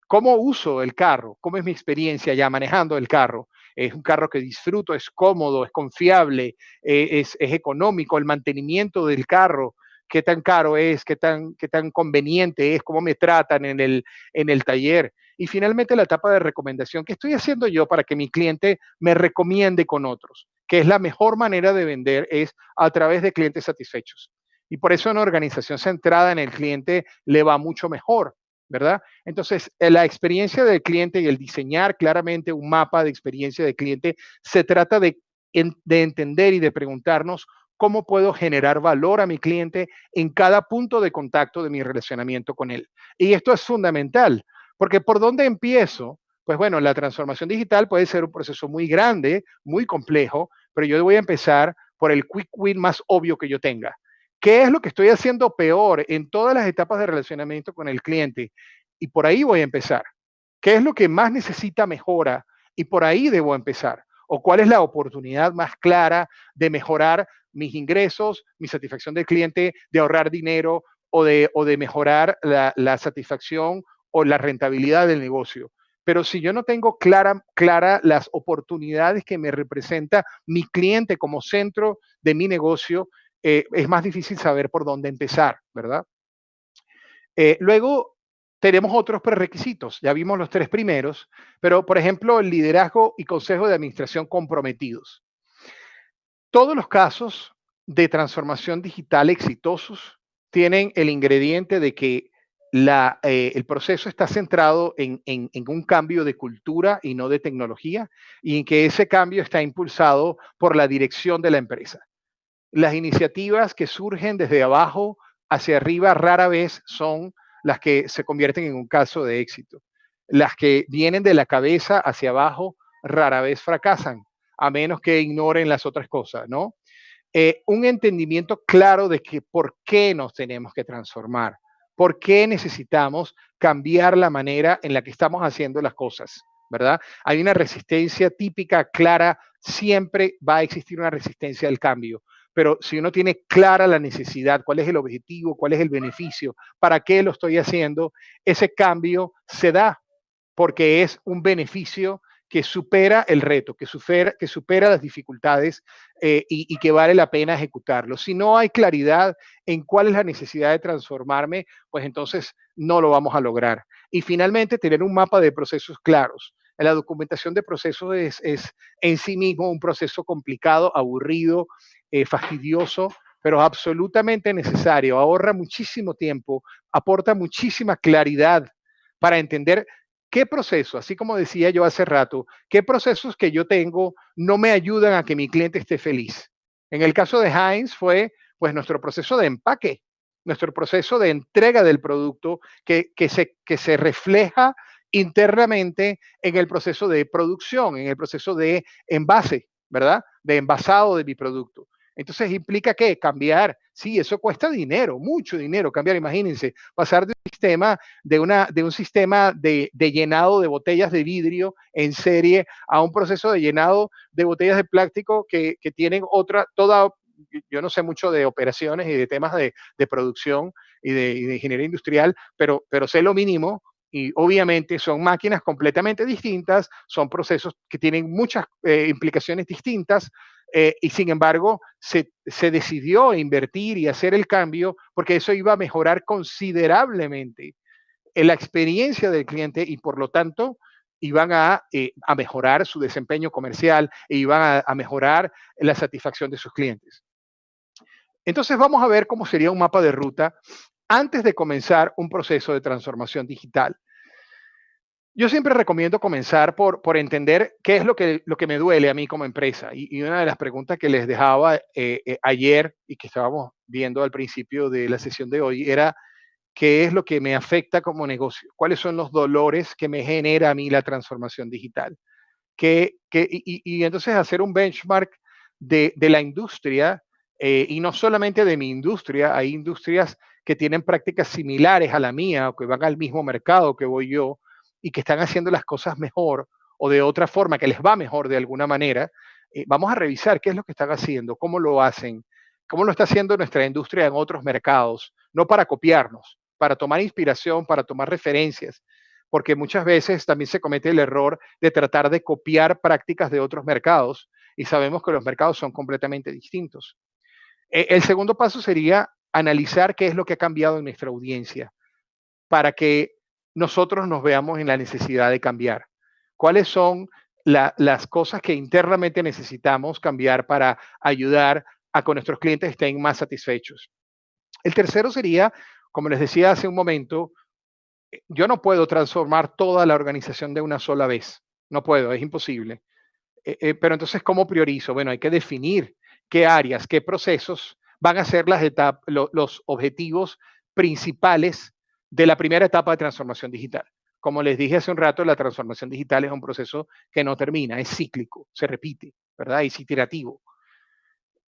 ¿Cómo uso el carro? ¿Cómo es mi experiencia ya manejando el carro? Es un carro que disfruto, es cómodo, es confiable, es económico, el mantenimiento del carro, qué tan caro es, qué tan conveniente es, cómo me tratan en el taller. Y finalmente la etapa de recomendación. ¿Qué estoy haciendo yo para que mi cliente me recomiende con otros? Que es la mejor manera de vender, es a través de clientes satisfechos. Y por eso una organización centrada en el cliente le va mucho mejor, ¿verdad? Entonces, la experiencia del cliente y el diseñar claramente un mapa de experiencia del cliente se trata de entender y de preguntarnos cómo puedo generar valor a mi cliente en cada punto de contacto de mi relacionamiento con él. Y esto es fundamental, porque ¿por dónde empiezo? Pues bueno, la transformación digital puede ser un proceso muy grande, muy complejo, pero yo voy a empezar por el quick win más obvio que yo tenga. ¿Qué es lo que estoy haciendo peor en todas las etapas de relacionamiento con el cliente? Y por ahí voy a empezar. ¿Qué es lo que más necesita mejora? Y por ahí debo empezar. ¿O cuál es la oportunidad más clara de mejorar mis ingresos, mi satisfacción del cliente, de ahorrar dinero o de mejorar la satisfacción o la rentabilidad del negocio? Pero si yo no tengo clara las oportunidades que me representa mi cliente como centro de mi negocio, es más difícil saber por dónde empezar, ¿verdad? Luego tenemos otros prerequisitos, ya vimos los tres primeros, pero por ejemplo, el liderazgo y consejo de administración comprometidos. Todos los casos de transformación digital exitosos tienen el ingrediente de que el proceso está centrado en un cambio de cultura y no de tecnología, y en que ese cambio está impulsado por la dirección de la empresa. Las iniciativas que surgen desde abajo hacia arriba rara vez son las que se convierten en un caso de éxito. Las que vienen de la cabeza hacia abajo rara vez fracasan, a menos que ignoren las otras cosas, ¿no? Un entendimiento claro de que por qué nos tenemos que transformar, por qué necesitamos cambiar la manera en la que estamos haciendo las cosas, ¿verdad? Hay una resistencia típica, clara, siempre va a existir una resistencia al cambio, pero si uno tiene clara la necesidad, cuál es el objetivo, cuál es el beneficio, para qué lo estoy haciendo, ese cambio se da porque es un beneficio que supera el reto, que supera las dificultades y que vale la pena ejecutarlo. Si no hay claridad en cuál es la necesidad de transformarme, pues entonces no lo vamos a lograr. Y finalmente, tener un mapa de procesos claros. La documentación de procesos es en sí mismo un proceso complicado, aburrido, fastidioso, pero absolutamente necesario. Ahorra muchísimo tiempo, aporta muchísima claridad para entender qué proceso, así como decía yo hace rato, qué procesos que yo tengo no me ayudan a que mi cliente esté feliz. En el caso de Heinz fue pues nuestro proceso de empaque, nuestro proceso de entrega del producto que se refleja internamente en el proceso de producción, en el proceso de envase, ¿verdad? De envasado de mi producto. Entonces implica que cambiar, sí, eso cuesta dinero, mucho dinero cambiar, imagínense, pasar de un sistema de llenado de botellas de vidrio en serie a un proceso de llenado de botellas de plástico que tienen yo no sé mucho de operaciones y de temas de producción y de ingeniería industrial, pero sé lo mínimo y obviamente son máquinas completamente distintas, son procesos que tienen muchas implicaciones distintas, y sin embargo se decidió invertir y hacer el cambio porque eso iba a mejorar considerablemente la experiencia del cliente y por lo tanto iban a mejorar su desempeño comercial e iban a mejorar la satisfacción de sus clientes. Entonces vamos a ver cómo sería un mapa de ruta antes de comenzar un proceso de transformación digital. Yo siempre recomiendo comenzar por entender qué es lo que me duele a mí como empresa. Y una de las preguntas que les dejaba ayer y que estábamos viendo al principio de la sesión de hoy era qué es lo que me afecta como negocio, cuáles son los dolores que me genera a mí la transformación digital. Y entonces hacer un benchmark de la industria y no solamente de mi industria, hay industrias que tienen prácticas similares a la mía o que van al mismo mercado que voy yo y que están haciendo las cosas mejor o de otra forma, que les va mejor de alguna manera. Vamos a revisar qué es lo que están haciendo, cómo lo hacen, cómo lo está haciendo nuestra industria en otros mercados, no para copiarnos, para tomar inspiración, para tomar referencias, porque muchas veces también se comete el error de tratar de copiar prácticas de otros mercados y sabemos que los mercados son completamente distintos. El segundo paso sería analizar qué es lo que ha cambiado en nuestra audiencia para que nosotros nos veamos en la necesidad de cambiar. ¿Cuáles son las cosas que internamente necesitamos cambiar para ayudar a que nuestros clientes estén más satisfechos? El tercero sería, como les decía hace un momento, yo no puedo transformar toda la organización de una sola vez. No puedo, es imposible. Pero entonces, ¿cómo priorizo? Bueno, hay que definir qué áreas, qué procesos van a ser los objetivos principales de la primera etapa de transformación digital. Como les dije hace un rato, la transformación digital es un proceso que no termina, es cíclico, se repite, ¿verdad? Es iterativo.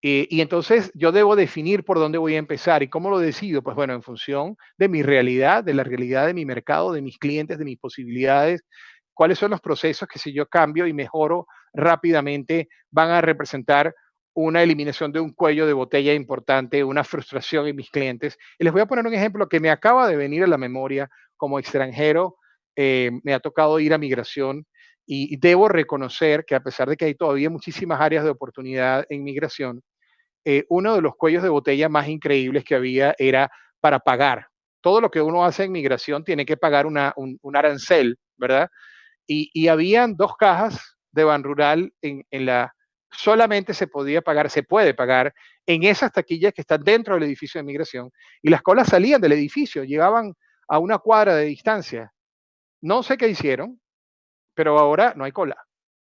Y entonces yo debo definir por dónde voy a empezar y cómo lo decido. Pues bueno, en función de mi realidad, de la realidad de mi mercado, de mis clientes, de mis posibilidades, cuáles son los procesos que si yo cambio y mejoro rápidamente van a representar una eliminación de un cuello de botella importante, una frustración en mis clientes. Y les voy a poner un ejemplo que me acaba de venir a la memoria como extranjero. Me ha tocado ir a migración y debo reconocer que a pesar de que hay todavía muchísimas áreas de oportunidad en migración, uno de los cuellos de botella más increíbles que había era para pagar. Todo lo que uno hace en migración tiene que pagar un arancel, ¿verdad? Y habían dos cajas de Ban Rural solamente se podía pagar, se puede pagar en esas taquillas que están dentro del edificio de migración y las colas salían del edificio, llegaban a una cuadra de distancia. No sé qué hicieron, pero ahora no hay cola.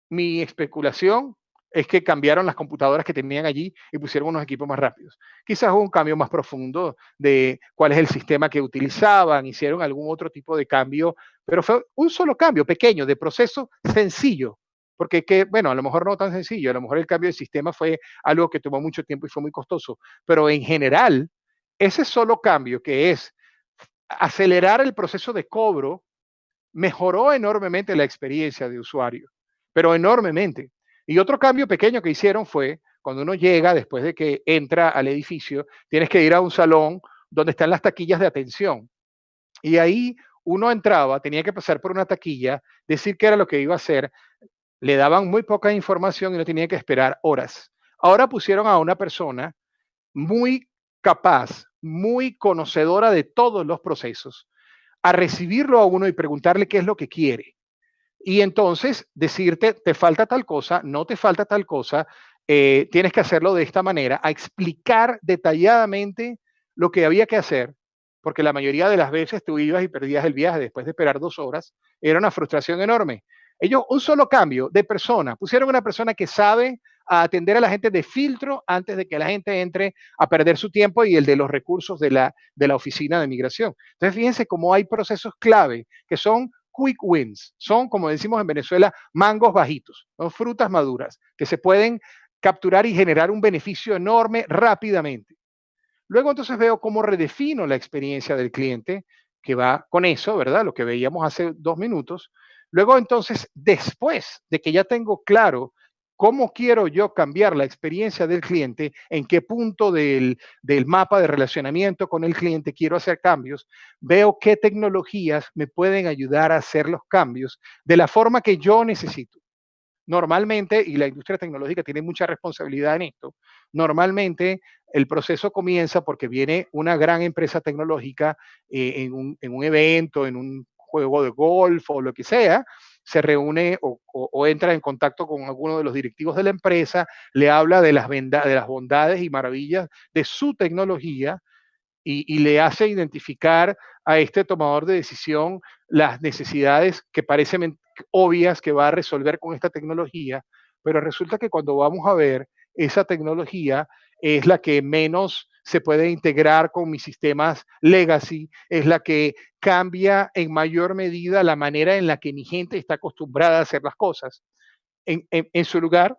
Mi especulación es que cambiaron las computadoras que tenían allí y pusieron unos equipos más rápidos. Quizás hubo un cambio más profundo de cuál es el sistema que utilizaban, hicieron algún otro tipo de cambio, pero fue un solo cambio pequeño, de proceso sencillo, porque bueno, a lo mejor no tan sencillo, a lo mejor el cambio de sistema fue algo que tomó mucho tiempo y fue muy costoso, pero en general, ese solo cambio que es acelerar el proceso de cobro mejoró enormemente la experiencia de usuario, pero enormemente. Y otro cambio pequeño que hicieron fue, cuando uno llega, después de que entra al edificio, tienes que ir a un salón donde están las taquillas de atención. Y ahí uno entraba, tenía que pasar por una taquilla, decir qué era lo que iba a hacer, le daban muy poca información y no tenía que esperar horas. Ahora pusieron a una persona muy capaz, muy conocedora de todos los procesos, a recibirlo a uno y preguntarle qué es lo que quiere. Y entonces decirte, te falta tal cosa, no te falta tal cosa, tienes que hacerlo de esta manera, a explicar detalladamente lo que había que hacer, porque la mayoría de las veces tú ibas y perdías el viaje después de esperar 2 horas, era una frustración enorme. Ellos, un solo cambio de persona, pusieron una persona que sabe a atender a la gente de filtro antes de que la gente entre a perder su tiempo y el de los recursos de la oficina de migración. Entonces, fíjense cómo hay procesos clave que son quick wins, son, como decimos en Venezuela, mangos bajitos, son frutas maduras que se pueden capturar y generar un beneficio enorme rápidamente. Luego entonces veo cómo redefino la experiencia del cliente, que va con eso, ¿verdad? Lo que veíamos hace 2 minutos. Luego entonces, después de que ya tengo claro cómo quiero yo cambiar la experiencia del cliente, en qué punto del mapa de relacionamiento con el cliente quiero hacer cambios, veo qué tecnologías me pueden ayudar a hacer los cambios de la forma que yo necesito. Normalmente, y la industria tecnológica tiene mucha responsabilidad en esto, normalmente el proceso comienza porque viene una gran empresa tecnológica en un evento, en un juego de golf o lo que sea, se reúne o entra en contacto con alguno de los directivos de la empresa, le habla de las bondades y maravillas de su tecnología y le hace identificar a este tomador de decisión las necesidades que parecen obvias que va a resolver con esta tecnología, pero resulta que cuando vamos a ver esa tecnología es la que menos se puede integrar con mis sistemas legacy, es la que cambia en mayor medida la manera en la que mi gente está acostumbrada a hacer las cosas. En su lugar,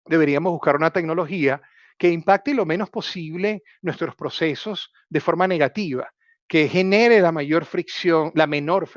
deberíamos buscar una tecnología que impacte lo menos posible nuestros procesos de forma negativa, que genere la mayor fricción, la menor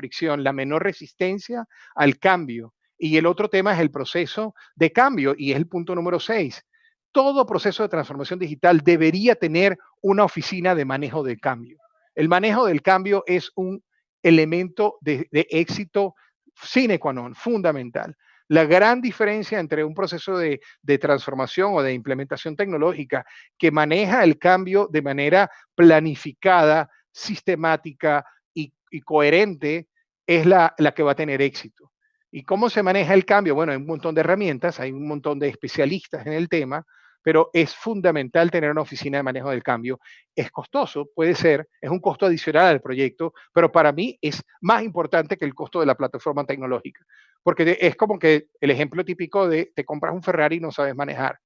resistencia al cambio. Y el otro tema es el proceso de cambio, y es el punto número 6. Todo proceso de transformación digital debería tener una oficina de manejo del cambio. El manejo del cambio es un elemento de éxito sine qua non, fundamental. La gran diferencia entre un proceso de transformación o de implementación tecnológica que maneja el cambio de manera planificada, sistemática y coherente es la que va a tener éxito. ¿Y cómo se maneja el cambio? Bueno, hay un montón de herramientas, hay un montón de especialistas en el tema, pero es fundamental tener una oficina de manejo del cambio. Es costoso, puede ser, es un costo adicional al proyecto, pero para mí es más importante que el costo de la plataforma tecnológica. Porque es como que el ejemplo típico de te compras un Ferrari y no sabes manejar.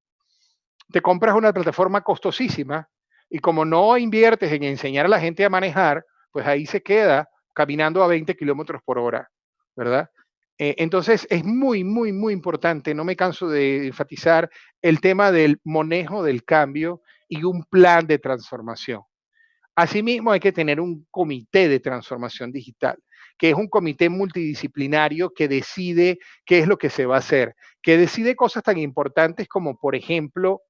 Te compras una plataforma costosísima y como no inviertes en enseñar a la gente a manejar, pues ahí se queda caminando a 20 kilómetros por hora, ¿verdad? Entonces es muy, muy, muy importante, no me canso de enfatizar el tema del manejo del cambio y un plan de transformación. Asimismo, hay que tener un comité de transformación digital, que es un comité multidisciplinario que decide qué es lo que se va a hacer, que decide cosas tan importantes como, por ejemplo,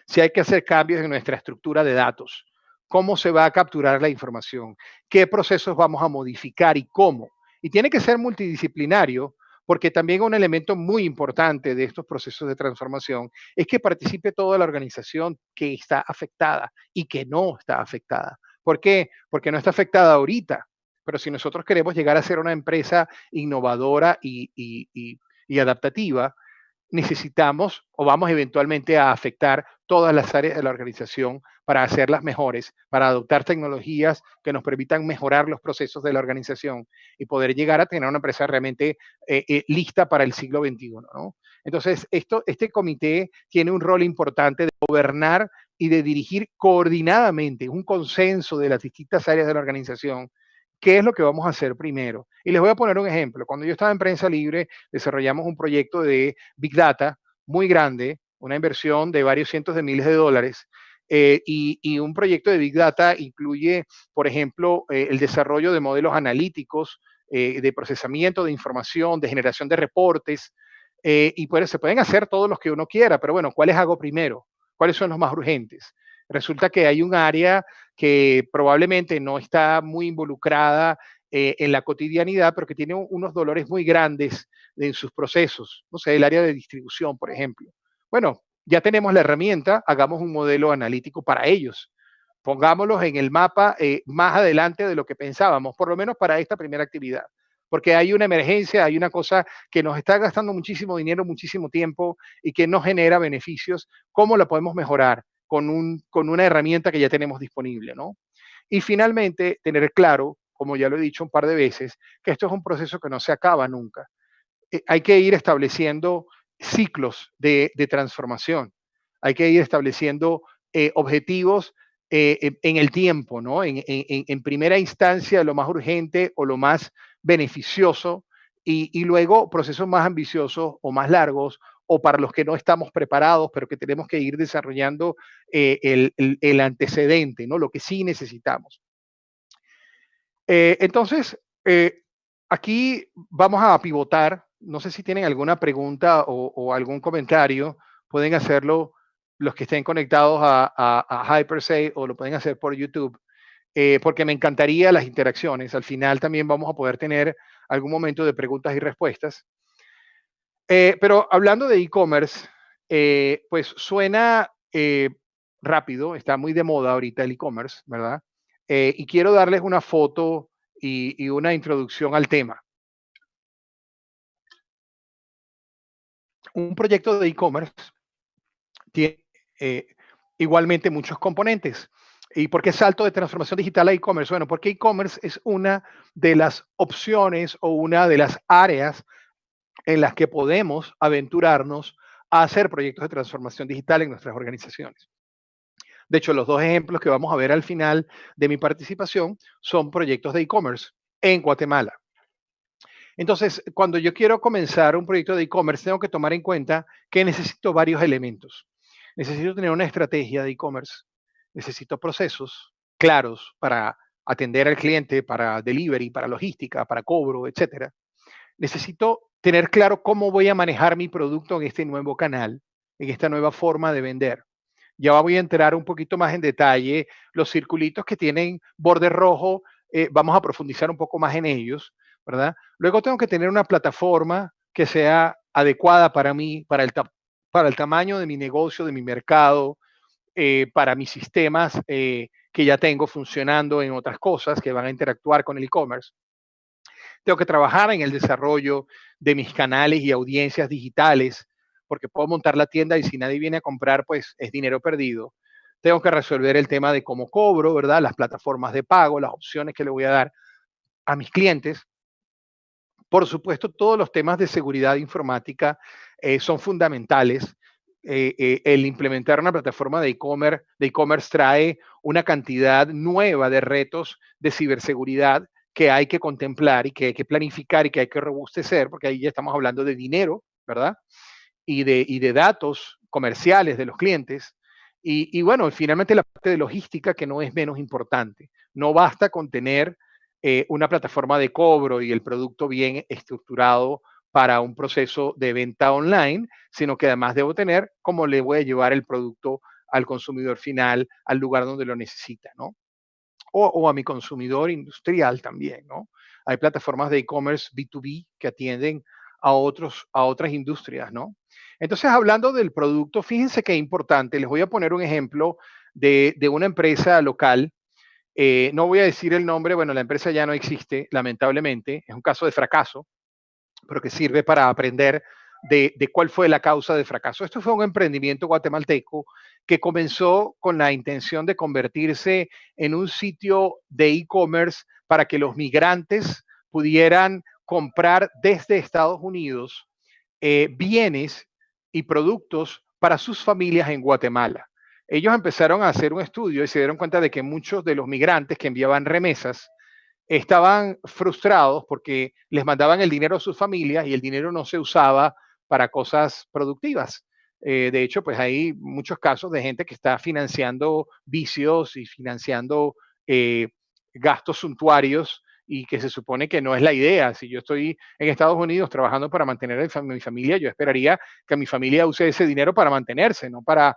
si hay que hacer cambios en nuestra estructura de datos, cómo se va a capturar la información, qué procesos vamos a modificar y cómo. Y tiene que ser multidisciplinario porque también un elemento muy importante de estos procesos de transformación es que participe toda la organización que está afectada y que no está afectada. ¿Por qué? Porque no está afectada ahorita, pero si nosotros queremos llegar a ser una empresa innovadora y adaptativa, necesitamos o vamos eventualmente a afectar todas las áreas de la organización para hacerlas mejores, para adoptar tecnologías que nos permitan mejorar los procesos de la organización y poder llegar a tener una empresa realmente lista para el siglo XXI, ¿no? Entonces, este comité tiene un rol importante de gobernar y de dirigir coordinadamente un consenso de las distintas áreas de la organización. ¿Qué es lo que vamos a hacer primero? Y les voy a poner un ejemplo. Cuando yo estaba en Prensa Libre, desarrollamos un proyecto de Big Data muy grande, una inversión de varios cientos de miles de dólares. Y un proyecto de Big Data incluye, por ejemplo, el desarrollo de modelos analíticos, de procesamiento de información, de generación de reportes, y pues se pueden hacer todos los que uno quiera, pero bueno, ¿cuáles hago primero? ¿Cuáles son los más urgentes? Resulta que hay un área que probablemente no está muy involucrada en la cotidianidad, pero que tiene unos dolores muy grandes en sus procesos. No sé, el área de distribución, por ejemplo. Bueno, ya tenemos la herramienta, hagamos un modelo analítico para ellos. Pongámoslos en el mapa más adelante de lo que pensábamos, por lo menos para esta primera actividad. Porque hay una emergencia, hay una cosa que nos está gastando muchísimo dinero, muchísimo tiempo y que no genera beneficios. ¿Cómo la podemos mejorar? Con una herramienta que ya tenemos disponible, ¿no? Y finalmente, tener claro, como ya lo he dicho un par de veces, que esto es un proceso que no se acaba nunca. Hay que ir estableciendo ciclos de transformación. Hay que ir estableciendo objetivos en el tiempo, ¿no? En primera instancia, lo más urgente o lo más beneficioso, y luego procesos más ambiciosos o más largos, o para los que no estamos preparados, pero que tenemos que ir desarrollando el antecedente, ¿no? Lo que sí necesitamos. Entonces, aquí vamos a pivotar. No sé si tienen alguna pregunta o algún comentario. Pueden hacerlo los que estén conectados a Hypersay o lo pueden hacer por YouTube, porque me encantaría las interacciones. Al final también vamos a poder tener algún momento de preguntas y respuestas. Pero hablando de e-commerce, pues suena rápido, está muy de moda ahorita el e-commerce, ¿verdad? Y quiero darles una foto y una introducción al tema. Un proyecto de e-commerce tiene igualmente muchos componentes. ¿Y por qué salto de transformación digital a e-commerce? Bueno, porque e-commerce es una de las opciones o una de las áreas en las que podemos aventurarnos a hacer proyectos de transformación digital en nuestras organizaciones. De hecho, los dos ejemplos que vamos a ver al final de mi participación son proyectos de e-commerce en Guatemala. Entonces, cuando yo quiero comenzar un proyecto de e-commerce, tengo que tomar en cuenta que necesito varios elementos. Necesito tener una estrategia de e-commerce, necesito procesos claros para atender al cliente, para delivery, para logística, para cobro, etcétera. Necesito tener claro cómo voy a manejar mi producto en este nuevo canal, en esta nueva forma de vender. Ya voy a entrar un poquito más en detalle. Los circulitos que tienen borde rojo, vamos a profundizar un poco más en ellos, ¿verdad? Luego tengo que tener una plataforma que sea adecuada para mí, para el tamaño de mi negocio, de mi mercado, para mis sistemas que ya tengo funcionando en otras cosas que van a interactuar con el e-commerce. Tengo que trabajar en el desarrollo de mis canales y audiencias digitales, porque puedo montar la tienda y si nadie viene a comprar, pues es dinero perdido. Tengo que resolver el tema de cómo cobro, ¿verdad? Las plataformas de pago, las opciones que le voy a dar a mis clientes. Por supuesto, todos los temas de seguridad informática son fundamentales. El implementar una plataforma de e-commerce trae una cantidad nueva de retos de ciberseguridad que hay que contemplar y que hay que planificar y que hay que robustecer, porque ahí ya estamos hablando de dinero, ¿verdad? Y de datos comerciales de los clientes. Y bueno, finalmente la parte de logística, que no es menos importante. No basta con tener una plataforma de cobro y el producto bien estructurado para un proceso de venta online, sino que además debo tener cómo le voy a llevar el producto al consumidor final, al lugar donde lo necesita, ¿no? O a mi consumidor industrial también, ¿no? Hay plataformas de e-commerce B2B que atienden a otras industrias, ¿no? Entonces, hablando del producto, fíjense qué importante. Les voy a poner un ejemplo de una empresa local. No voy a decir el nombre, bueno, la empresa ya no existe, lamentablemente, es un caso de fracaso, pero que sirve para aprender de cuál fue la causa de fracaso. Esto fue un emprendimiento guatemalteco que comenzó con la intención de convertirse en un sitio de e-commerce para que los migrantes pudieran comprar desde Estados Unidos bienes y productos para sus familias en Guatemala. Ellos empezaron a hacer un estudio y se dieron cuenta de que muchos de los migrantes que enviaban remesas estaban frustrados porque les mandaban el dinero a sus familias y el dinero no se usaba para cosas productivas. De hecho, pues hay muchos casos de gente que está financiando vicios y financiando eh, gastos suntuarios y que se supone que no es la idea. Si yo estoy en Estados Unidos trabajando para mantener a mi familia, yo esperaría que mi familia use ese dinero para mantenerse, no para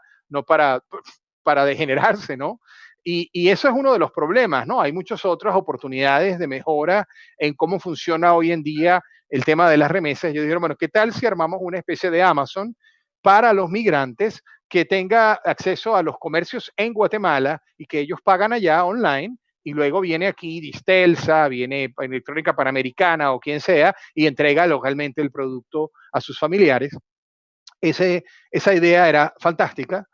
degenerarse, ¿no? Y eso es uno de los problemas, ¿no? Hay muchas otras oportunidades de mejora en cómo funciona hoy en día el tema de las remesas. Yo digo, bueno, ¿qué tal si armamos una especie de Amazon para los migrantes que tenga acceso a los comercios en Guatemala y que ellos pagan allá online? Y luego viene aquí Distelsa, viene Electrónica Panamericana o quien sea y entrega localmente el producto a sus familiares. Esa idea era fantástica.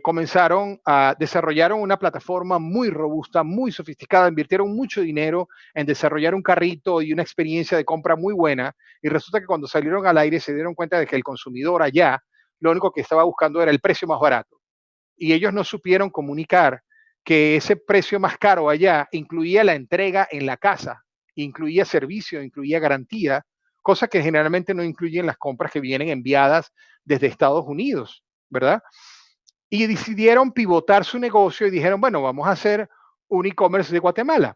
Comenzaron a desarrollar una plataforma muy robusta, muy sofisticada, invirtieron mucho dinero en desarrollar un carrito y una experiencia de compra muy buena. Y resulta que cuando salieron al aire se dieron cuenta de que el consumidor allá lo único que estaba buscando era el precio más barato. Y ellos no supieron comunicar que ese precio más caro allá incluía la entrega en la casa, incluía servicio, incluía garantía, cosa que generalmente no incluyen las compras que vienen enviadas desde Estados Unidos, ¿verdad? Y decidieron pivotar su negocio y dijeron, bueno, vamos a hacer un e-commerce de Guatemala.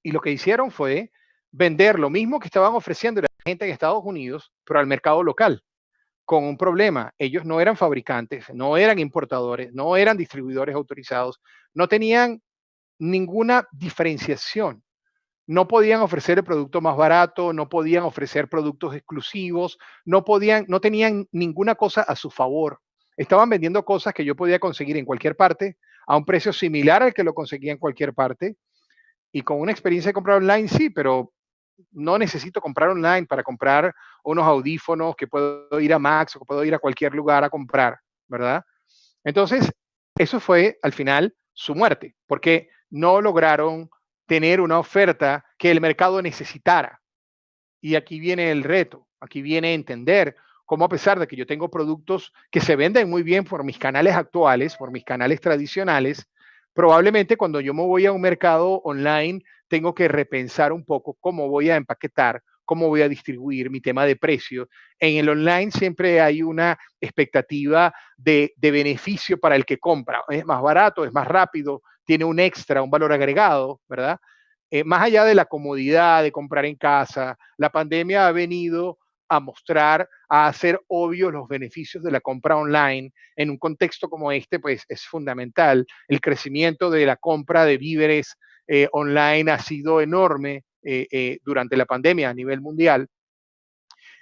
Y lo que hicieron fue vender lo mismo que estaban ofreciendo a la gente en Estados Unidos, pero al mercado local, con un problema. Ellos no eran fabricantes, no eran importadores, no eran distribuidores autorizados, no tenían ninguna diferenciación. No podían ofrecer el producto más barato, no podían ofrecer productos exclusivos, no tenían ninguna cosa a su favor. Estaban vendiendo cosas que yo podía conseguir en cualquier parte a un precio similar al que lo conseguía en cualquier parte y con una experiencia de comprar online, sí, pero no necesito comprar online para comprar unos audífonos que puedo ir a Max o que puedo ir a cualquier lugar a comprar, ¿verdad? Entonces, eso fue al final su muerte, porque no lograron tener una oferta que el mercado necesitara. Y aquí viene el reto, aquí viene entender cómo a pesar de que yo tengo productos que se venden muy bien por mis canales actuales, por mis canales tradicionales, probablemente cuando yo me voy a un mercado online tengo que repensar un poco cómo voy a empaquetar, cómo voy a distribuir mi tema de precio. En el online siempre hay una expectativa de beneficio para el que compra. Es más barato, es más rápido, tiene un extra, un valor agregado, ¿verdad? Más allá de la comodidad de comprar en casa, la pandemia ha venido a mostrar, a hacer obvios los beneficios de la compra online. En un contexto como este, pues es fundamental. El crecimiento de la compra de víveres online ha sido enorme durante la pandemia a nivel mundial.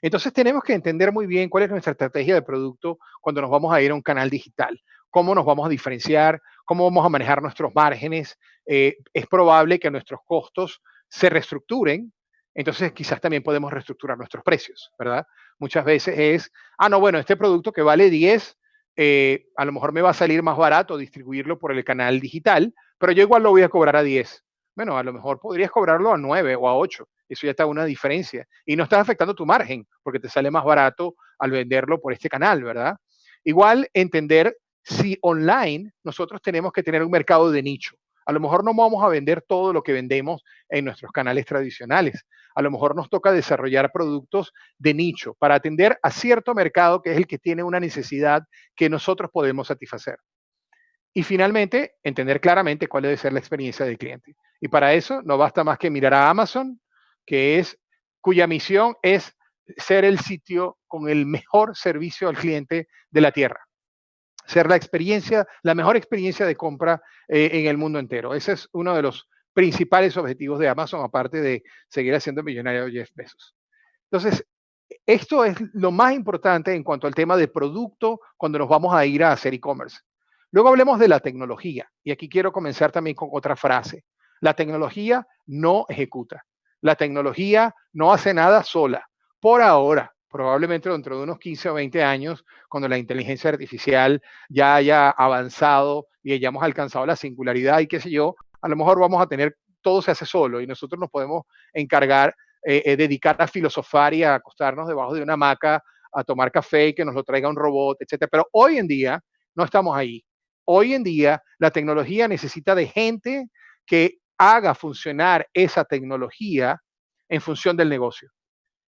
Entonces tenemos que entender muy bien cuál es nuestra estrategia de producto cuando nos vamos a ir a un canal digital, cómo nos vamos a diferenciar, cómo vamos a manejar nuestros márgenes. Es probable que nuestros costos se reestructuren, entonces quizás también podemos reestructurar nuestros precios, ¿verdad? Muchas veces es, no, bueno, este producto que vale 10, a lo mejor me va a salir más barato distribuirlo por el canal digital, pero yo igual lo voy a cobrar a 10. Bueno, a lo mejor podrías cobrarlo a 9 o a 8. Eso ya está una diferencia. Y no estás afectando tu margen, porque te sale más barato al venderlo por este canal, ¿verdad? Igual entender si online nosotros tenemos que tener un mercado de nicho. A lo mejor no vamos a vender todo lo que vendemos en nuestros canales tradicionales. A lo mejor nos toca desarrollar productos de nicho para atender a cierto mercado que es el que tiene una necesidad que nosotros podemos satisfacer. Y finalmente, entender claramente cuál debe ser la experiencia del cliente. Y para eso no basta más que mirar a Amazon, cuya misión es ser el sitio con el mejor servicio al cliente de la tierra. Ser la mejor experiencia de compra en el mundo entero. Ese es uno de los principales objetivos de Amazon, aparte de seguir haciendo millonario a Jeff Bezos. Entonces, esto es lo más importante en cuanto al tema de producto cuando nos vamos a ir a hacer e-commerce. Luego hablemos de la tecnología. Y aquí quiero comenzar también con otra frase. La tecnología no ejecuta. La tecnología no hace nada sola. Por ahora, probablemente dentro de unos 15 o 20 años, cuando la inteligencia artificial ya haya avanzado y hayamos alcanzado la singularidad y qué sé yo, a lo mejor vamos a tener, todo se hace solo y nosotros nos podemos encargar, dedicar a filosofar y a acostarnos debajo de una hamaca, a tomar café y que nos lo traiga un robot, etcétera. Pero hoy en día no estamos ahí. Hoy en día la tecnología necesita de gente que haga funcionar esa tecnología en función del negocio.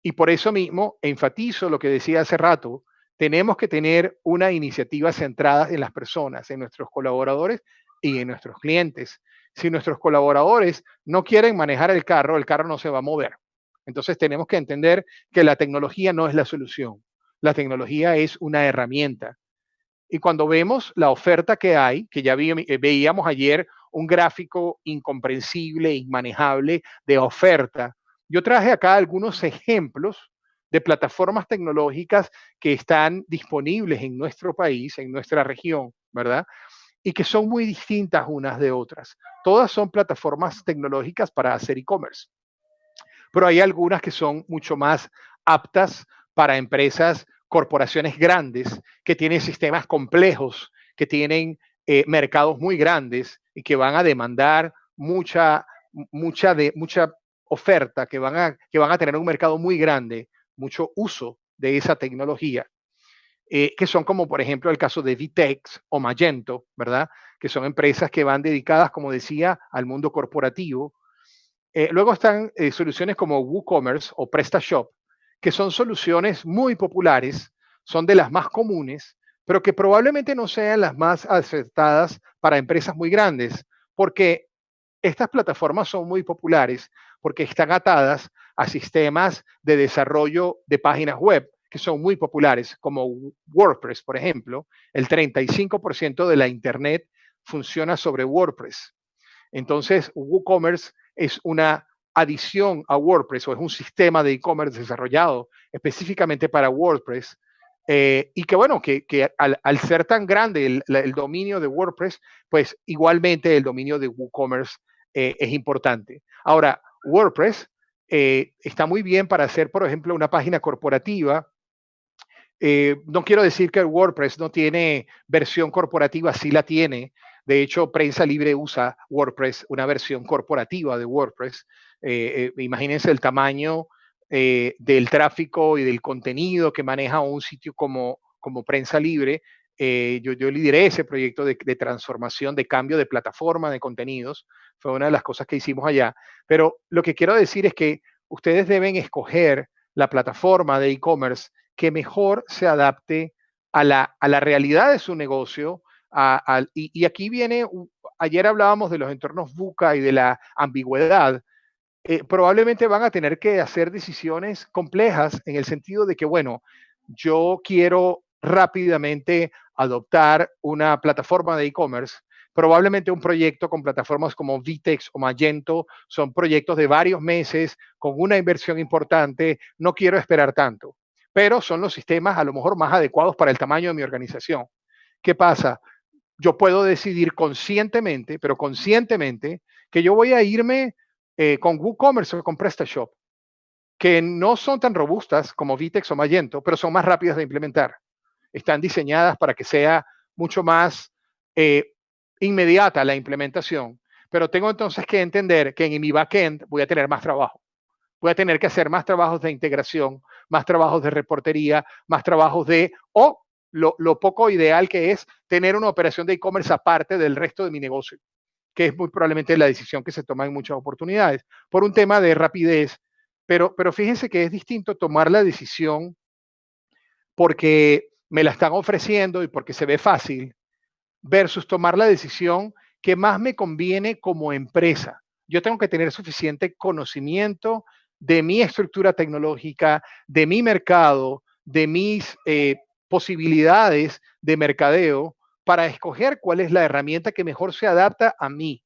Y por eso mismo enfatizo lo que decía hace rato, tenemos que tener una iniciativa centrada en las personas, en nuestros colaboradores y en nuestros clientes. Si nuestros colaboradores no quieren manejar el carro no se va a mover. Entonces tenemos que entender que la tecnología no es la solución. La tecnología es una herramienta. Y cuando vemos la oferta que hay, que ya veíamos ayer un gráfico incomprensible, inmanejable de oferta, yo traje acá algunos ejemplos de plataformas tecnológicas que están disponibles en nuestro país, en nuestra región, ¿verdad? Y que son muy distintas unas de otras. Todas son plataformas tecnológicas para hacer e-commerce, pero hay algunas que son mucho más aptas para empresas, corporaciones grandes, que tienen sistemas complejos, que tienen mercados muy grandes y que van a demandar mucha oferta, que van a tener un mercado muy grande, mucho uso de esa tecnología. Que son como por ejemplo el caso de Vitex o Magento, ¿verdad? Que son empresas que van dedicadas, como decía, al mundo corporativo. Luego están soluciones como WooCommerce o PrestaShop, que son soluciones muy populares, son de las más comunes, pero que probablemente no sean las más acertadas para empresas muy grandes, porque estas plataformas son muy populares, porque están atadas a sistemas de desarrollo de páginas web, que son muy populares, como WordPress, por ejemplo. El 35% de la Internet funciona sobre WordPress. Entonces, WooCommerce es una adición a WordPress o es un sistema de e-commerce desarrollado específicamente para WordPress. Y que bueno, que al ser tan grande el dominio de WordPress, pues igualmente el dominio de WooCommerce es importante. Ahora, WordPress está muy bien para hacer, por ejemplo, una página corporativa. No quiero decir que WordPress no tiene versión corporativa, sí la tiene. De hecho, Prensa Libre usa WordPress, una versión corporativa de WordPress. Imagínense el tamaño del tráfico y del contenido que maneja un sitio como Prensa Libre. Yo lideré ese proyecto de transformación, de cambio de plataforma de contenidos. Fue una de las cosas que hicimos allá. Pero lo que quiero decir es que ustedes deben escoger la plataforma de e-commerce que mejor se adapte a la realidad de su negocio. Y aquí viene, ayer hablábamos de los entornos VUCA y de la ambigüedad. Probablemente van a tener que hacer decisiones complejas en el sentido de que, bueno, yo quiero rápidamente adoptar una plataforma de e-commerce. Probablemente un proyecto con plataformas como Vitex o Magento son proyectos de varios meses con una inversión importante. No quiero esperar tanto, pero son los sistemas a lo mejor más adecuados para el tamaño de mi organización. ¿Qué pasa? Yo puedo decidir conscientemente, pero conscientemente, que yo voy a irme con WooCommerce o con PrestaShop, que no son tan robustas como Vitex o Magento, pero son más rápidas de implementar. Están diseñadas para que sea mucho más eh, inmediata la implementación, pero tengo entonces que entender que en mi backend voy a tener más trabajo. Voy a tener que hacer más trabajos de integración, más trabajos de reportería, más trabajos o lo poco ideal que es tener una operación de e-commerce aparte del resto de mi negocio, que es muy probablemente la decisión que se toma en muchas oportunidades, por un tema de rapidez. Pero fíjense que es distinto tomar la decisión porque me la están ofreciendo y porque se ve fácil, versus tomar la decisión que más me conviene como empresa. Yo tengo que tener suficiente conocimiento de mi estructura tecnológica, de mi mercado, de mis posibilidades de mercadeo para escoger cuál es la herramienta que mejor se adapta a mí.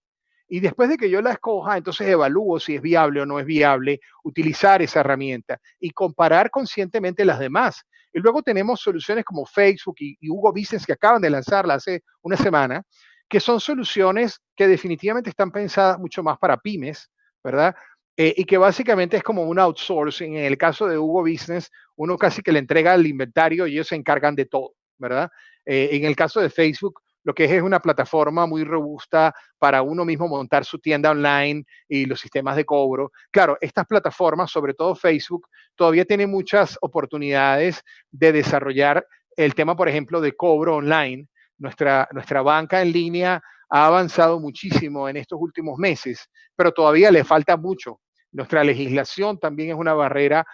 Y después de que yo la escoja, entonces evalúo si es viable o no es viable utilizar esa herramienta y comparar conscientemente las demás. Y luego tenemos soluciones como Facebook y Hugo Business que acaban de lanzarla hace una semana, que son soluciones que definitivamente están pensadas mucho más para pymes, ¿verdad? Y que básicamente es como un outsourcing. En el caso de Hugo Business, uno casi que le entrega el inventario y ellos se encargan de todo, ¿verdad? En el caso de Facebook, lo que es una plataforma muy robusta para uno mismo montar su tienda online y los sistemas de cobro. Claro, estas plataformas, sobre todo Facebook, todavía tienen muchas oportunidades de desarrollar el tema, por ejemplo, de cobro online. Nuestra banca en línea ha avanzado muchísimo en estos últimos meses, pero todavía le falta mucho. Nuestra legislación también es una barrera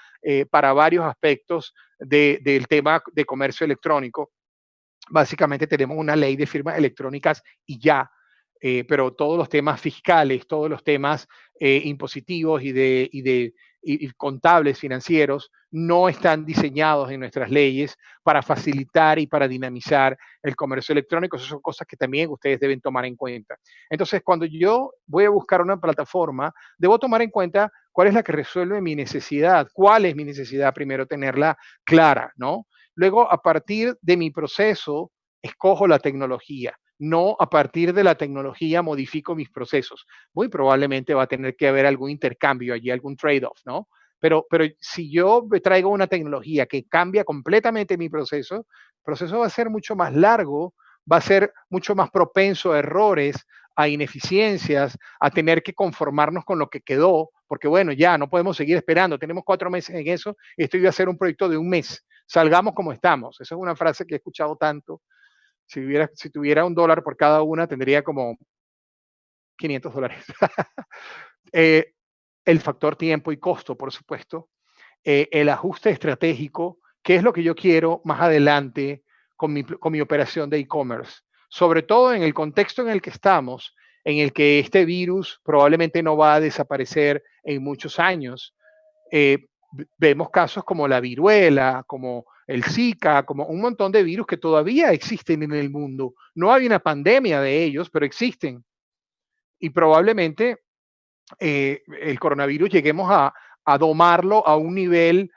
para varios aspectos del tema de comercio electrónico. Básicamente tenemos una ley de firmas electrónicas y ya, pero todos los temas fiscales, todos los temas impositivos y contables financieros no están diseñados en nuestras leyes para facilitar y para dinamizar el comercio electrónico. Esas son cosas que también ustedes deben tomar en cuenta. Entonces, cuando yo voy a buscar una plataforma, debo tomar en cuenta cuál es la que resuelve mi necesidad, cuál es mi necesidad, primero tenerla clara, ¿no? Luego, a partir de mi proceso, escojo la tecnología. No a partir de la tecnología modifico mis procesos. Muy probablemente va a tener que haber algún intercambio allí, algún trade-off, ¿no? Pero si yo me traigo una tecnología que cambia completamente mi proceso, el proceso va a ser mucho más largo, va a ser mucho más propenso a errores, a ineficiencias, a tener que conformarnos con lo que quedó, porque bueno, ya no podemos seguir esperando, tenemos 4 meses en eso, y esto iba a ser un proyecto de un mes, salgamos como estamos. Esa es una frase que he escuchado tanto. Si tuviera $1 por cada una, tendría como $500. eh, el factor tiempo y costo, por supuesto, el ajuste estratégico, qué es lo que yo quiero más adelante con mi operación de e-commerce, sobre todo en el contexto en el que estamos, en el que este virus probablemente no va a desaparecer en muchos años. Eh, Vemos casos como la viruela, como el Zika, como un montón de virus que todavía existen en el mundo. No hay una pandemia de ellos, pero existen. Y probablemente el coronavirus lleguemos a domarlo a un nivel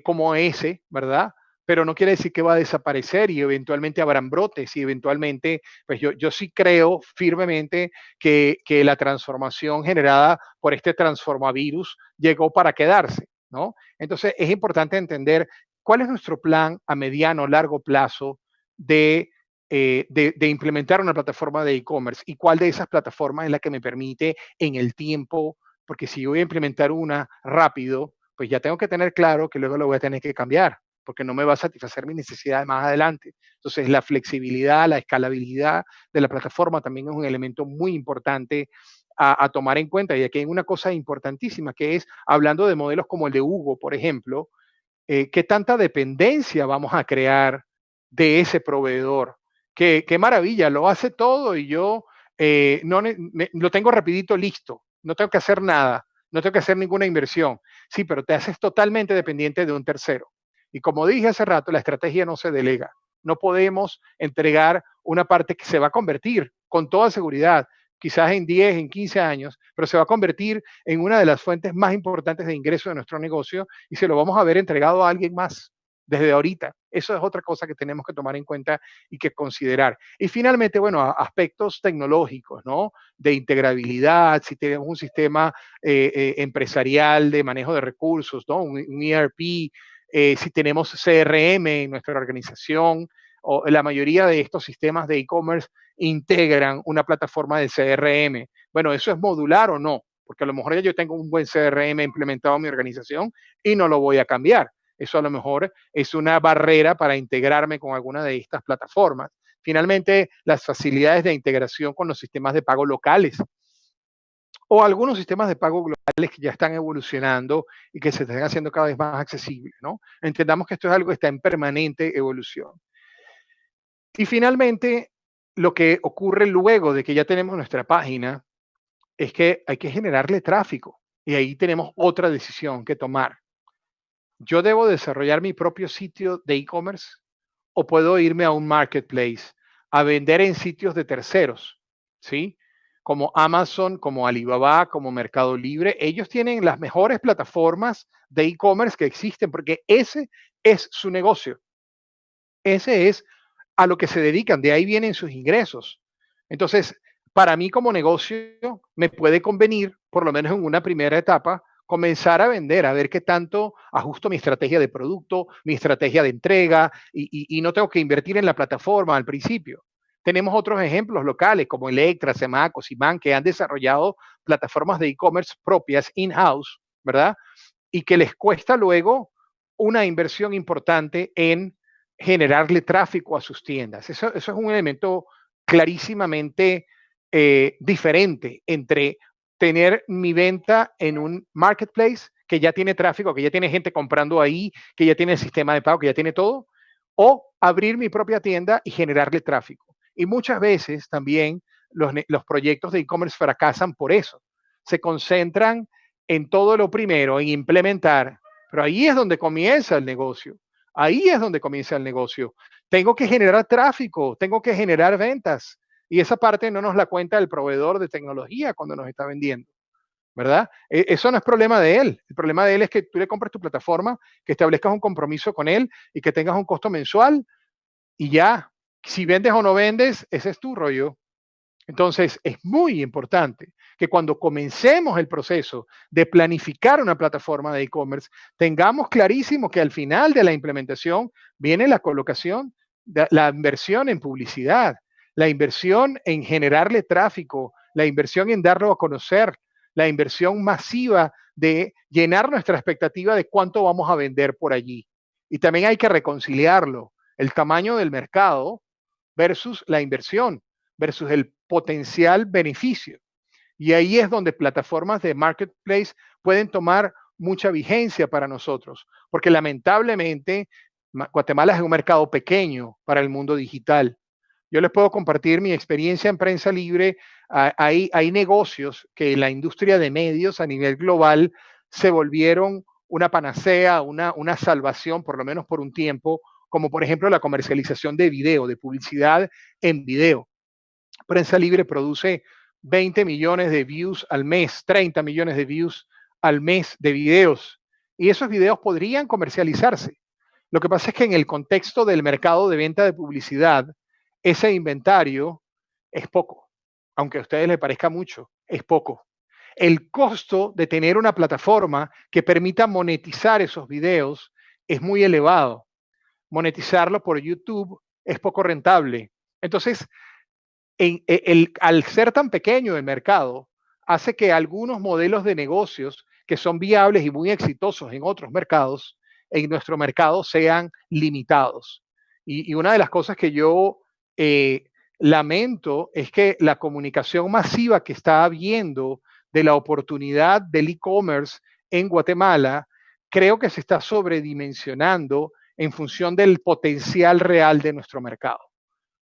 como ese, ¿verdad? Pero no quiere decir que va a desaparecer y eventualmente habrán brotes y eventualmente, pues yo sí creo firmemente que la transformación generada por este transformavirus llegó para quedarse, ¿no? Entonces es importante entender cuál es nuestro plan a mediano, largo plazo de de implementar una plataforma de e-commerce y cuál de esas plataformas es la que me permite en el tiempo, porque si yo voy a implementar una rápido, pues ya tengo que tener claro que luego lo voy a tener que cambiar, porque no me va a satisfacer mis necesidades más adelante. Entonces, la flexibilidad, la escalabilidad de la plataforma también es un elemento muy importante a tomar en cuenta. Y aquí hay una cosa importantísima, que es, hablando de modelos como el de Hugo, por ejemplo, qué tanta dependencia vamos a crear de ese proveedor. Qué maravilla, lo hace todo y yo no, lo tengo rapidito listo, no tengo que hacer nada, no tengo que hacer ninguna inversión. Sí, pero te haces totalmente dependiente de un tercero. Y como dije hace rato, la estrategia no se delega. No podemos entregar una parte que se va a convertir con toda seguridad, quizás en 10, en 15 años, pero se va a convertir en una de las fuentes más importantes de ingreso de nuestro negocio y se lo vamos a ver entregado a alguien más desde ahorita. Eso es otra cosa que tenemos que tomar en cuenta y que considerar. Y finalmente, bueno, aspectos tecnológicos, ¿no? De integrabilidad, si tenemos un sistema empresarial de manejo de recursos, ¿no? Un ERP, si tenemos CRM en nuestra organización, o la mayoría de estos sistemas de e-commerce integran una plataforma de CRM. Bueno, ¿eso es modular o no? Porque a lo mejor ya yo tengo un buen CRM implementado en mi organización y no lo voy a cambiar. Eso a lo mejor es una barrera para integrarme con alguna de estas plataformas. Finalmente, las facilidades de integración con los sistemas de pago locales o algunos sistemas de pago globales que ya están evolucionando y que se están haciendo cada vez más accesibles, ¿no? Entendamos que esto es algo que está en permanente evolución. Y finalmente, lo que ocurre luego de que ya tenemos nuestra página es que hay que generarle tráfico y ahí tenemos otra decisión que tomar. ¿Yo debo desarrollar mi propio sitio de e-commerce o puedo irme a un marketplace a vender en sitios de terceros? ¿Sí? Como Amazon, como Alibaba, como Mercado Libre. Ellos tienen las mejores plataformas de e-commerce que existen porque ese es su negocio. Ese es a lo que se dedican, de ahí vienen sus ingresos. Entonces, para mí como negocio, me puede convenir, por lo menos en una primera etapa, comenzar a vender, a ver qué tanto ajusto mi estrategia de producto, mi estrategia de entrega, y no tengo que invertir en la plataforma al principio. Tenemos otros ejemplos locales como Electra, Semaco, Simán, que han desarrollado plataformas de e-commerce propias in-house, ¿verdad? Y que les cuesta luego una inversión importante en generarle tráfico a sus tiendas. Eso es un elemento clarísimamente diferente entre tener mi venta en un marketplace que ya tiene tráfico, que ya tiene gente comprando ahí, que ya tiene el sistema de pago, que ya tiene todo, o abrir mi propia tienda y generarle tráfico. Y muchas veces también los proyectos de e-commerce fracasan por eso. Se concentran en todo lo primero, en implementar, pero ahí es donde comienza el negocio. Ahí es donde comienza el negocio. Tengo que generar tráfico, tengo que generar ventas. Y esa parte no nos la cuenta el proveedor de tecnología cuando nos está vendiendo, ¿verdad? Eso no es problema de él. El problema de él es que tú le compres tu plataforma, que establezcas un compromiso con él y que tengas un costo mensual y ya. Si vendes o no vendes, ese es tu rollo. Entonces, es muy importante que cuando comencemos el proceso de planificar una plataforma de e-commerce, tengamos clarísimo que al final de la implementación viene la colocación, la inversión en publicidad, la inversión en generarle tráfico, la inversión en darlo a conocer, la inversión masiva de llenar nuestra expectativa de cuánto vamos a vender por allí. Y también hay que reconciliarlo, el tamaño del mercado versus la inversión, versus el potencial beneficio. Y ahí es donde plataformas de marketplace pueden tomar mucha vigencia para nosotros, porque lamentablemente Guatemala es un mercado pequeño para el mundo digital. Yo les puedo compartir mi experiencia en prensa libre. Hay negocios que en la industria de medios a nivel global se volvieron una panacea, una salvación, por lo menos por un tiempo, como por ejemplo la comercialización de video, de publicidad en video. Prensa Libre produce 20 millones de views al mes, 30 millones de views al mes de videos. Y esos videos podrían comercializarse. Lo que pasa es que en el contexto del mercado de venta de publicidad, ese inventario es poco. Aunque a ustedes les parezca mucho, es poco. El costo de tener una plataforma que permita monetizar esos videos es muy elevado. Monetizarlo por YouTube es poco rentable. Entonces, al ser tan pequeño el mercado, hace que algunos modelos de negocios que son viables y muy exitosos en otros mercados, en nuestro mercado sean limitados. Y una de las cosas que yo eh, lamento es que la comunicación masiva que está habiendo de la oportunidad del e-commerce en Guatemala, creo que se está sobredimensionando en función del potencial real de nuestro mercado.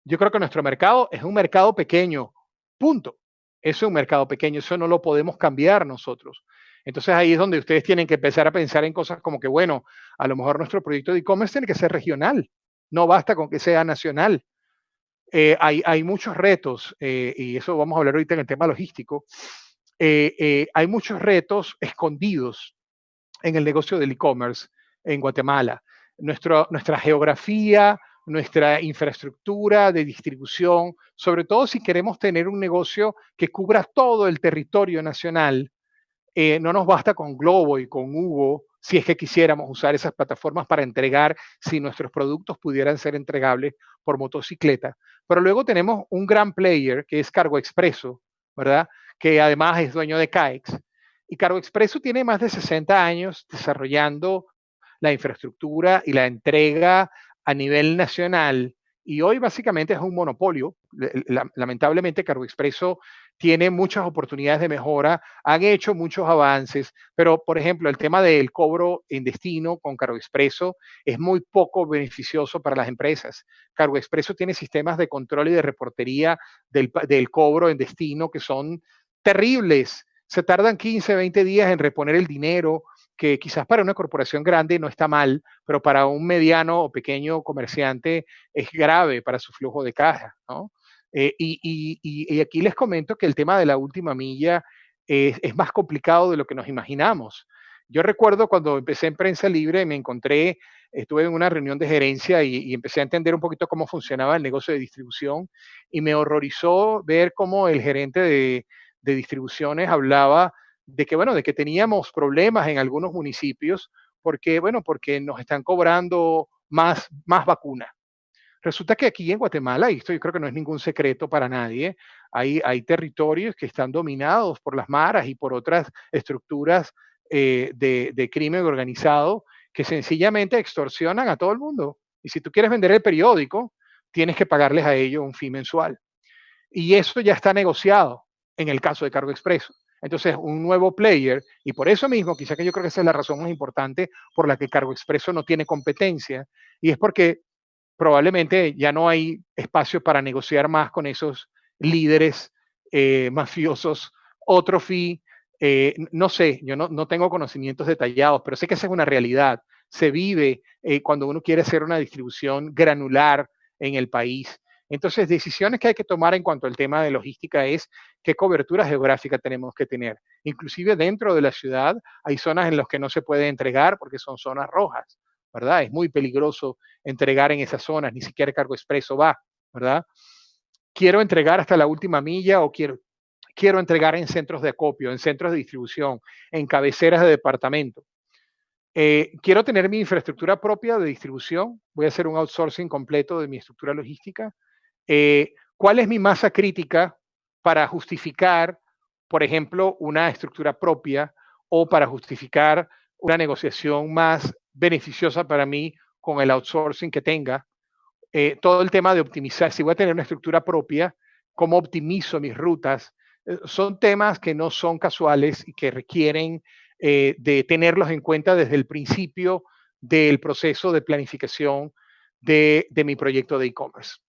Yo creo que nuestro mercado es un mercado pequeño, punto. Eso es un mercado pequeño, eso no lo podemos cambiar nosotros. Entonces ahí es donde ustedes tienen que empezar a pensar en cosas como que, bueno, a lo mejor nuestro proyecto de e-commerce tiene que ser regional, no basta con que sea nacional. Hay muchos retos, y eso vamos a hablar ahorita en el tema logístico. Hay muchos retos escondidos en el negocio del e-commerce en Guatemala. Nuestra geografía, nuestra infraestructura de distribución, sobre todo si queremos tener un negocio que cubra todo el territorio nacional, no nos basta con Globo y con Hugo si es que quisiéramos usar esas plataformas para entregar, si nuestros productos pudieran ser entregables por motocicleta. Pero luego tenemos un gran player que es Cargo Expreso, ¿verdad? Que además es dueño de CAEX. Y Cargo Expreso tiene más de 60 años desarrollando la infraestructura y la entrega a nivel nacional. Y hoy básicamente es un monopolio. Lamentablemente, Cargo Expreso tiene muchas oportunidades de mejora, han hecho muchos avances, pero por ejemplo, el tema del cobro en destino con Cargo Expreso es muy poco beneficioso para las empresas. Cargo Expreso tiene sistemas de control y de reportería del cobro en destino que son terribles. Se tardan 15, 20 días en reponer el dinero, que quizás para una corporación grande no está mal, pero para un mediano o pequeño comerciante es grave para su flujo de caja, ¿no? Y aquí les comento que el tema de la última milla es más complicado de lo que nos imaginamos. Yo recuerdo cuando empecé en Prensa Libre, estuve en una reunión de gerencia y empecé a entender un poquito cómo funcionaba el negocio de distribución y me horrorizó ver cómo el gerente de distribuciones hablaba de que, bueno, de que teníamos problemas en algunos municipios porque, bueno, porque nos están cobrando más vacunas. Resulta que aquí en Guatemala, y esto yo creo que no es ningún secreto para nadie, hay territorios que están dominados por las maras y por otras estructuras de crimen organizado que sencillamente extorsionan a todo el mundo. Y si tú quieres vender el periódico, tienes que pagarles a ellos un fee mensual. Y eso ya está negociado en el caso de Cargo Expreso. Entonces, un nuevo player, y por eso mismo, quizá que yo creo que esa es la razón más importante por la que Cargo Expreso no tiene competencia, y es porque probablemente ya no hay espacio para negociar más con esos líderes mafiosos, otro fee, no sé, yo no tengo conocimientos detallados, pero sé que esa es una realidad. Se vive cuando uno quiere hacer una distribución granular en el país. Entonces, decisiones que hay que tomar en cuanto al tema de logística es qué cobertura geográfica tenemos que tener. Inclusive dentro de la ciudad hay zonas en las que no se puede entregar porque son zonas rojas, ¿verdad? Es muy peligroso entregar en esas zonas, ni siquiera Cargo Expreso va, ¿verdad? Quiero entregar hasta la última milla o quiero entregar en centros de acopio, en centros de distribución, en cabeceras de departamento. Quiero tener mi infraestructura propia de distribución, voy a hacer un outsourcing completo de mi estructura logística. ¿Cuál es mi masa crítica para justificar, por ejemplo, una estructura propia o para justificar una negociación más beneficiosa para mí con el outsourcing que tenga? Todo el tema de optimizar, si voy a tener una estructura propia, cómo optimizo mis rutas, son temas que no son casuales y que requieren de tenerlos en cuenta desde el principio del proceso de planificación de mi proyecto de e-commerce.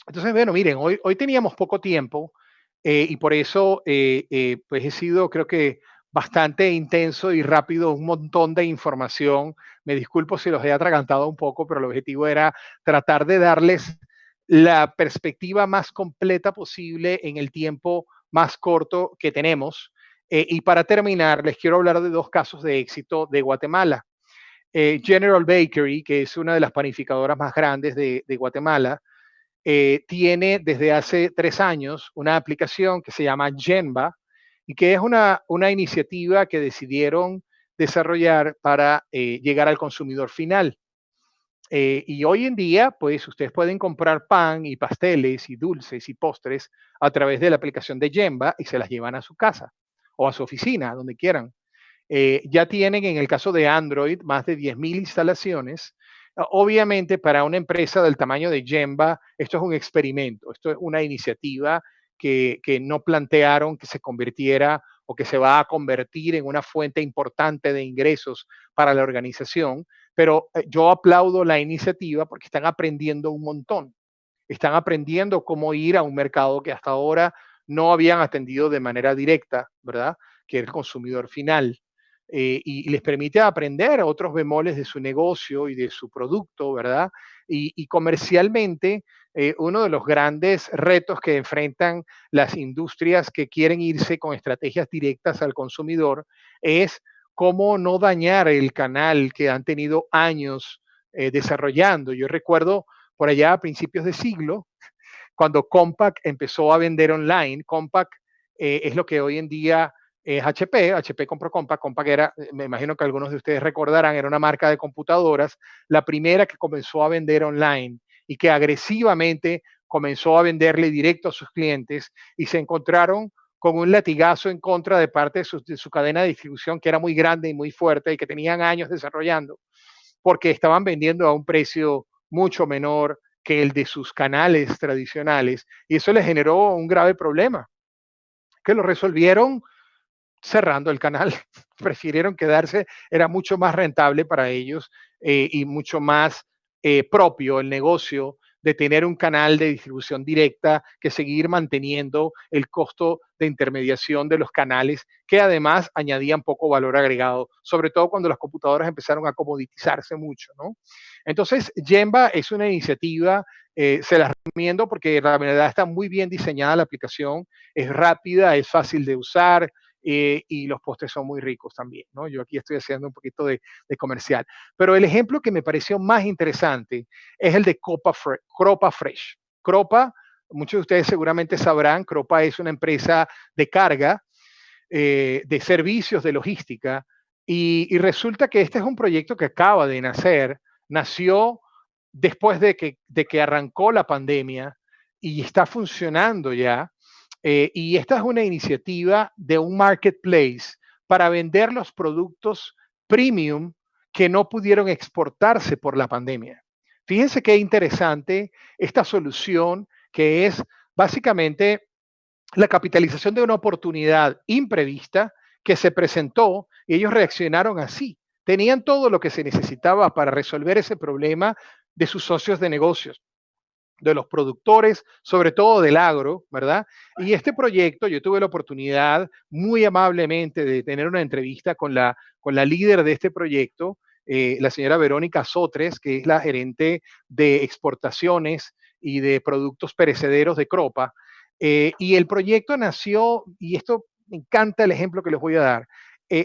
Entonces, bueno, miren, hoy teníamos poco tiempo y por eso pues he sido, creo que, bastante intenso y rápido, un montón de información. Me disculpo si los he atragantado un poco, pero el objetivo era tratar de darles la perspectiva más completa posible en el tiempo más corto que tenemos. Y para terminar, les quiero hablar de dos casos de éxito de Guatemala. General Bakery, que es una de las panificadoras más grandes de Guatemala, tiene desde hace 3 años una aplicación que se llama Genba y que es una iniciativa que decidieron desarrollar para llegar al consumidor final. Y hoy en día, pues ustedes pueden comprar pan y pasteles y dulces y postres a través de la aplicación de Gemba y se las llevan a su casa o a su oficina, donde quieran. Ya tienen en el caso de Android más de 10.000 instalaciones. Obviamente para una empresa del tamaño de Gemba, esto es un experimento, esto es una iniciativa que no plantearon que se convirtiera o que se va a convertir en una fuente importante de ingresos para la organización, pero yo aplaudo la iniciativa porque están aprendiendo un montón. Están aprendiendo cómo ir a un mercado que hasta ahora no habían atendido de manera directa, ¿verdad? Que es el consumidor final. Y les permite aprender otros bemoles de su negocio y de su producto, ¿verdad? Y comercialmente, uno de los grandes retos que enfrentan las industrias que quieren irse con estrategias directas al consumidor es cómo no dañar el canal que han tenido años desarrollando. Yo recuerdo por allá a principios de siglo, cuando Compaq empezó a vender online. Compaq es lo que hoy en día es HP. HP compró Compaq. Compaq era, me imagino que algunos de ustedes recordarán, era una marca de computadoras, la primera que comenzó a vender online y que agresivamente comenzó a venderle directo a sus clientes y se encontraron con un latigazo en contra de parte de su cadena de distribución que era muy grande y muy fuerte y que tenían años desarrollando, porque estaban vendiendo a un precio mucho menor que el de sus canales tradicionales, y eso les generó un grave problema, que lo resolvieron cerrando el canal. Prefirieron quedarse, era mucho más rentable para ellos y mucho más propio el negocio de tener un canal de distribución directa que seguir manteniendo el costo de intermediación de los canales, que además añadían poco valor agregado, sobre todo cuando las computadoras empezaron a comoditizarse mucho, ¿no? Entonces, Gemba es una iniciativa, se las recomiendo porque la verdad está muy bien diseñada la aplicación, es rápida, es fácil de usar, y los postres son muy ricos también, ¿no? Yo aquí estoy haciendo un poquito de comercial. Pero el ejemplo que me pareció más interesante es el de Cropa Fresh. Cropa, muchos de ustedes seguramente sabrán, Cropa es una empresa de carga, de servicios de logística, y resulta que este es un proyecto que acaba de nacer, nació después de que arrancó la pandemia y está funcionando ya. Y esta es una iniciativa de un marketplace para vender los productos premium que no pudieron exportarse por la pandemia. Fíjense qué interesante esta solución que es básicamente la capitalización de una oportunidad imprevista que se presentó y ellos reaccionaron así. Tenían todo lo que se necesitaba para resolver ese problema de sus socios de negocios, de los productores, sobre todo del agro, ¿verdad? Y este proyecto, yo tuve la oportunidad muy amablemente de tener una entrevista con la líder de este proyecto, la señora Verónica Sotres, que es la gerente de exportaciones y de productos perecederos de Cropa. Y el proyecto nació, y esto me encanta el ejemplo que les voy a dar,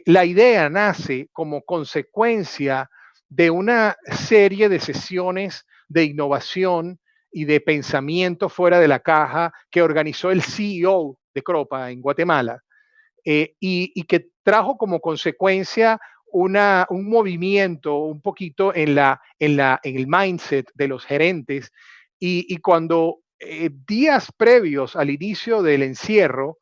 la idea nace como consecuencia de una serie de sesiones de innovación y de pensamiento fuera de la caja que organizó el CEO de Cropa en Guatemala, y que trajo como consecuencia un movimiento un poquito en el mindset de los gerentes. Y cuando días previos al inicio del encierro,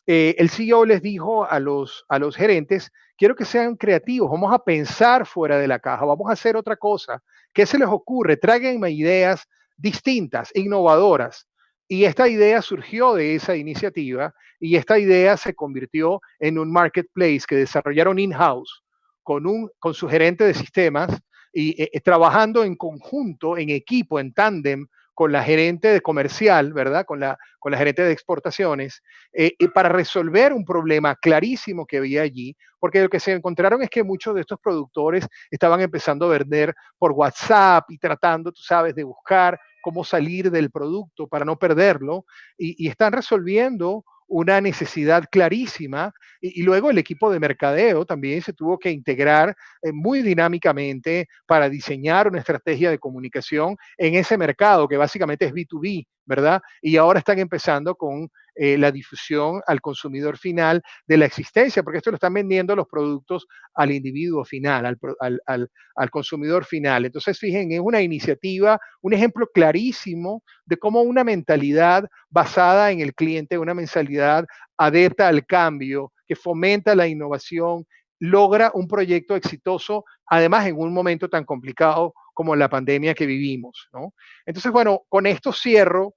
el CEO les dijo a los gerentes, quiero que sean creativos, vamos a pensar fuera de la caja, vamos a hacer otra cosa. ¿Qué se les ocurre? Tráiganme ideas distintas, innovadoras. Y esta idea surgió de esa iniciativa y esta idea se convirtió en un marketplace que desarrollaron in-house con su gerente de sistemas y trabajando en conjunto, en equipo, en tándem con la gerente de comercial, ¿verdad? Con la gerente de exportaciones, y para resolver un problema clarísimo que había allí, porque lo que se encontraron es que muchos de estos productores estaban empezando a vender por WhatsApp y tratando, tú sabes, de buscar cómo salir del producto para no perderlo, y están resolviendo una necesidad clarísima, y luego el equipo de mercadeo también se tuvo que integrar muy dinámicamente para diseñar una estrategia de comunicación en ese mercado que básicamente es B2B, ¿verdad? Y ahora están empezando con la difusión al consumidor final de la existencia, porque esto lo están vendiendo los productos al individuo final, al consumidor final. Entonces, fíjense, es una iniciativa, un ejemplo clarísimo de cómo una mentalidad basada en el cliente, una mentalidad adepta al cambio, que fomenta la innovación, logra un proyecto exitoso, además en un momento tan complicado como la pandemia que vivimos, ¿no? Entonces, bueno, con esto cierro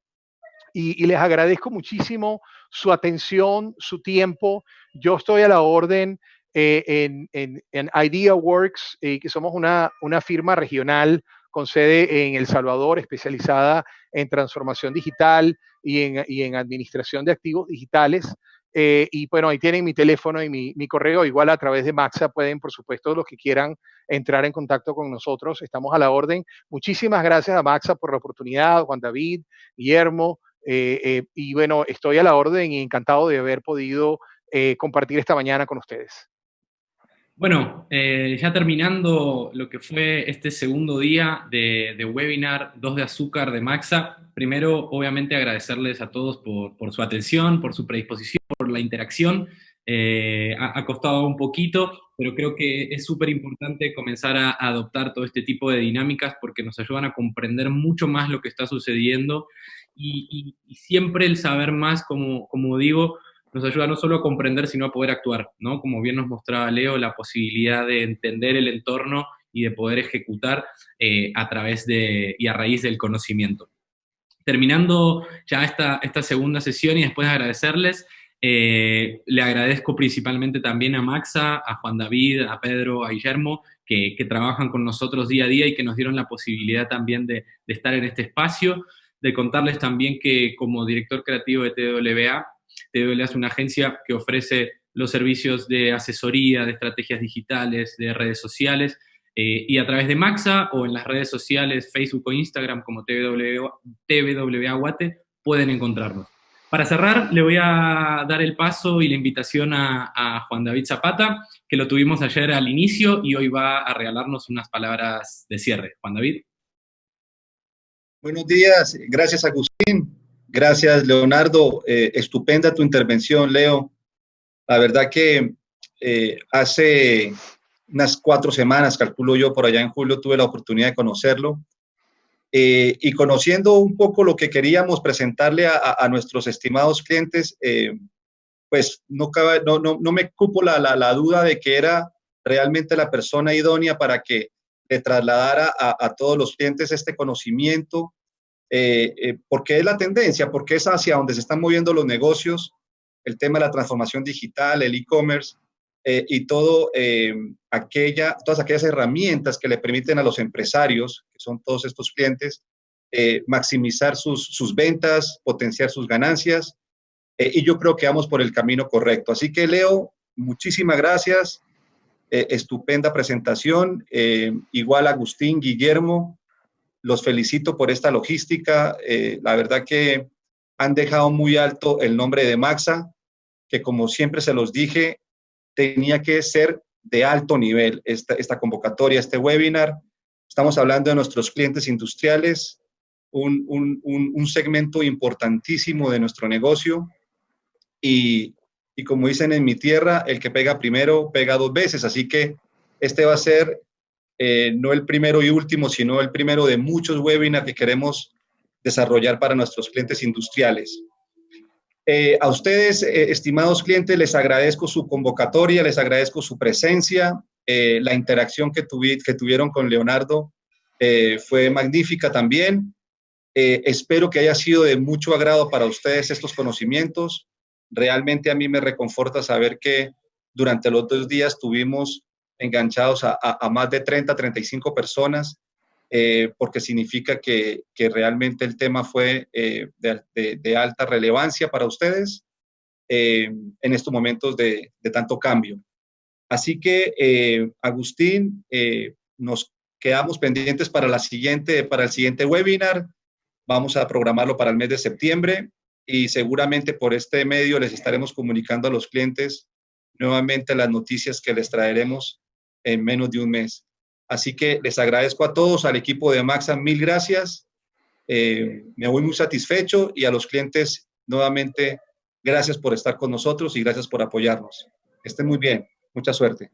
y les agradezco muchísimo su atención, su tiempo. Yo estoy a la orden en IdeaWorks, que somos una firma regional con sede en El Salvador, especializada en transformación digital y en administración de activos digitales. Y bueno, ahí tienen mi teléfono y mi correo. Igual a través de Maxa pueden, por supuesto, los que quieran entrar en contacto con nosotros. Estamos a la orden. Muchísimas gracias a Maxa por la oportunidad, Juan David, Guillermo. Y bueno, estoy a la orden y encantado de haber podido compartir esta mañana con ustedes. Bueno, ya terminando lo que fue este segundo día de webinar 2 de azúcar de Maxa, primero obviamente agradecerles a todos por su atención, por su predisposición, por la interacción. Ha costado un poquito, pero creo que es súper importante comenzar a adoptar todo este tipo de dinámicas porque nos ayudan a comprender mucho más lo que está sucediendo y siempre el saber más, como digo, nos ayuda no solo a comprender, sino a poder actuar, ¿no? Como bien nos mostraba Leo, la posibilidad de entender el entorno y de poder ejecutar a través y a raíz del conocimiento. Terminando ya esta segunda sesión y después de agradecerles, le agradezco principalmente también a Maxa, a Juan David, a Pedro, a Guillermo, que trabajan con nosotros día a día y que nos dieron la posibilidad también de estar en este espacio, de contarles también que como director creativo de TWA es una agencia que ofrece los servicios de asesoría, de estrategias digitales, de redes sociales, y a través de Maxa o en las redes sociales, Facebook o Instagram como TWA Guate, pueden encontrarnos. Para cerrar, le voy a dar el paso y la invitación a Juan David Zapata, que lo tuvimos ayer al inicio y hoy va a regalarnos unas palabras de cierre. Juan David. Buenos días, gracias Agustín. Gracias, Leonardo. Estupenda tu intervención, Leo. La verdad que hace unas 4 semanas, calculo yo, por allá en julio, tuve la oportunidad de conocerlo. Y conociendo un poco lo que queríamos presentarle a nuestros estimados clientes, pues no me cupo la duda de que era realmente la persona idónea para que le trasladara a todos los clientes este conocimiento, porque es la tendencia, porque es hacia donde se están moviendo los negocios, el tema de la transformación digital, el e-commerce y todas aquellas herramientas que le permiten a los empresarios, que son todos estos clientes, maximizar sus ventas, potenciar sus ganancias, y yo creo que vamos por el camino correcto. Así que, Leo, muchísimas gracias, estupenda presentación, igual Agustín, Guillermo, los felicito por esta logística. La verdad que han dejado muy alto el nombre de Maxa, que como siempre se los dije, tenía que ser de alto nivel esta convocatoria, este webinar. Estamos hablando de nuestros clientes industriales, un segmento importantísimo de nuestro negocio y como dicen en mi tierra, el que pega primero pega 2 veces. Así que este va a ser no el primero y último, sino el primero de muchos webinars que queremos desarrollar para nuestros clientes industriales. A ustedes, estimados clientes, les agradezco su convocatoria, les agradezco su presencia, la interacción que tuvieron con Leonardo fue magnífica también. Espero que haya sido de mucho agrado para ustedes estos conocimientos. Realmente a mí me reconforta saber que durante los 2 días tuvimos enganchados a más de 30, 35 personas, porque significa que realmente el tema fue de alta relevancia para ustedes en estos momentos de tanto cambio. Así que, Agustín, nos quedamos pendientes para el siguiente webinar. Vamos a programarlo para el mes de septiembre y seguramente por este medio les estaremos comunicando a los clientes nuevamente las noticias que les traeremos en menos de un mes. Así que les agradezco a todos, al equipo de Maxa, 1000 gracias. Me voy muy satisfecho y a los clientes nuevamente Gracias por estar con nosotros y gracias por apoyarnos. Que estén muy bien. Mucha suerte.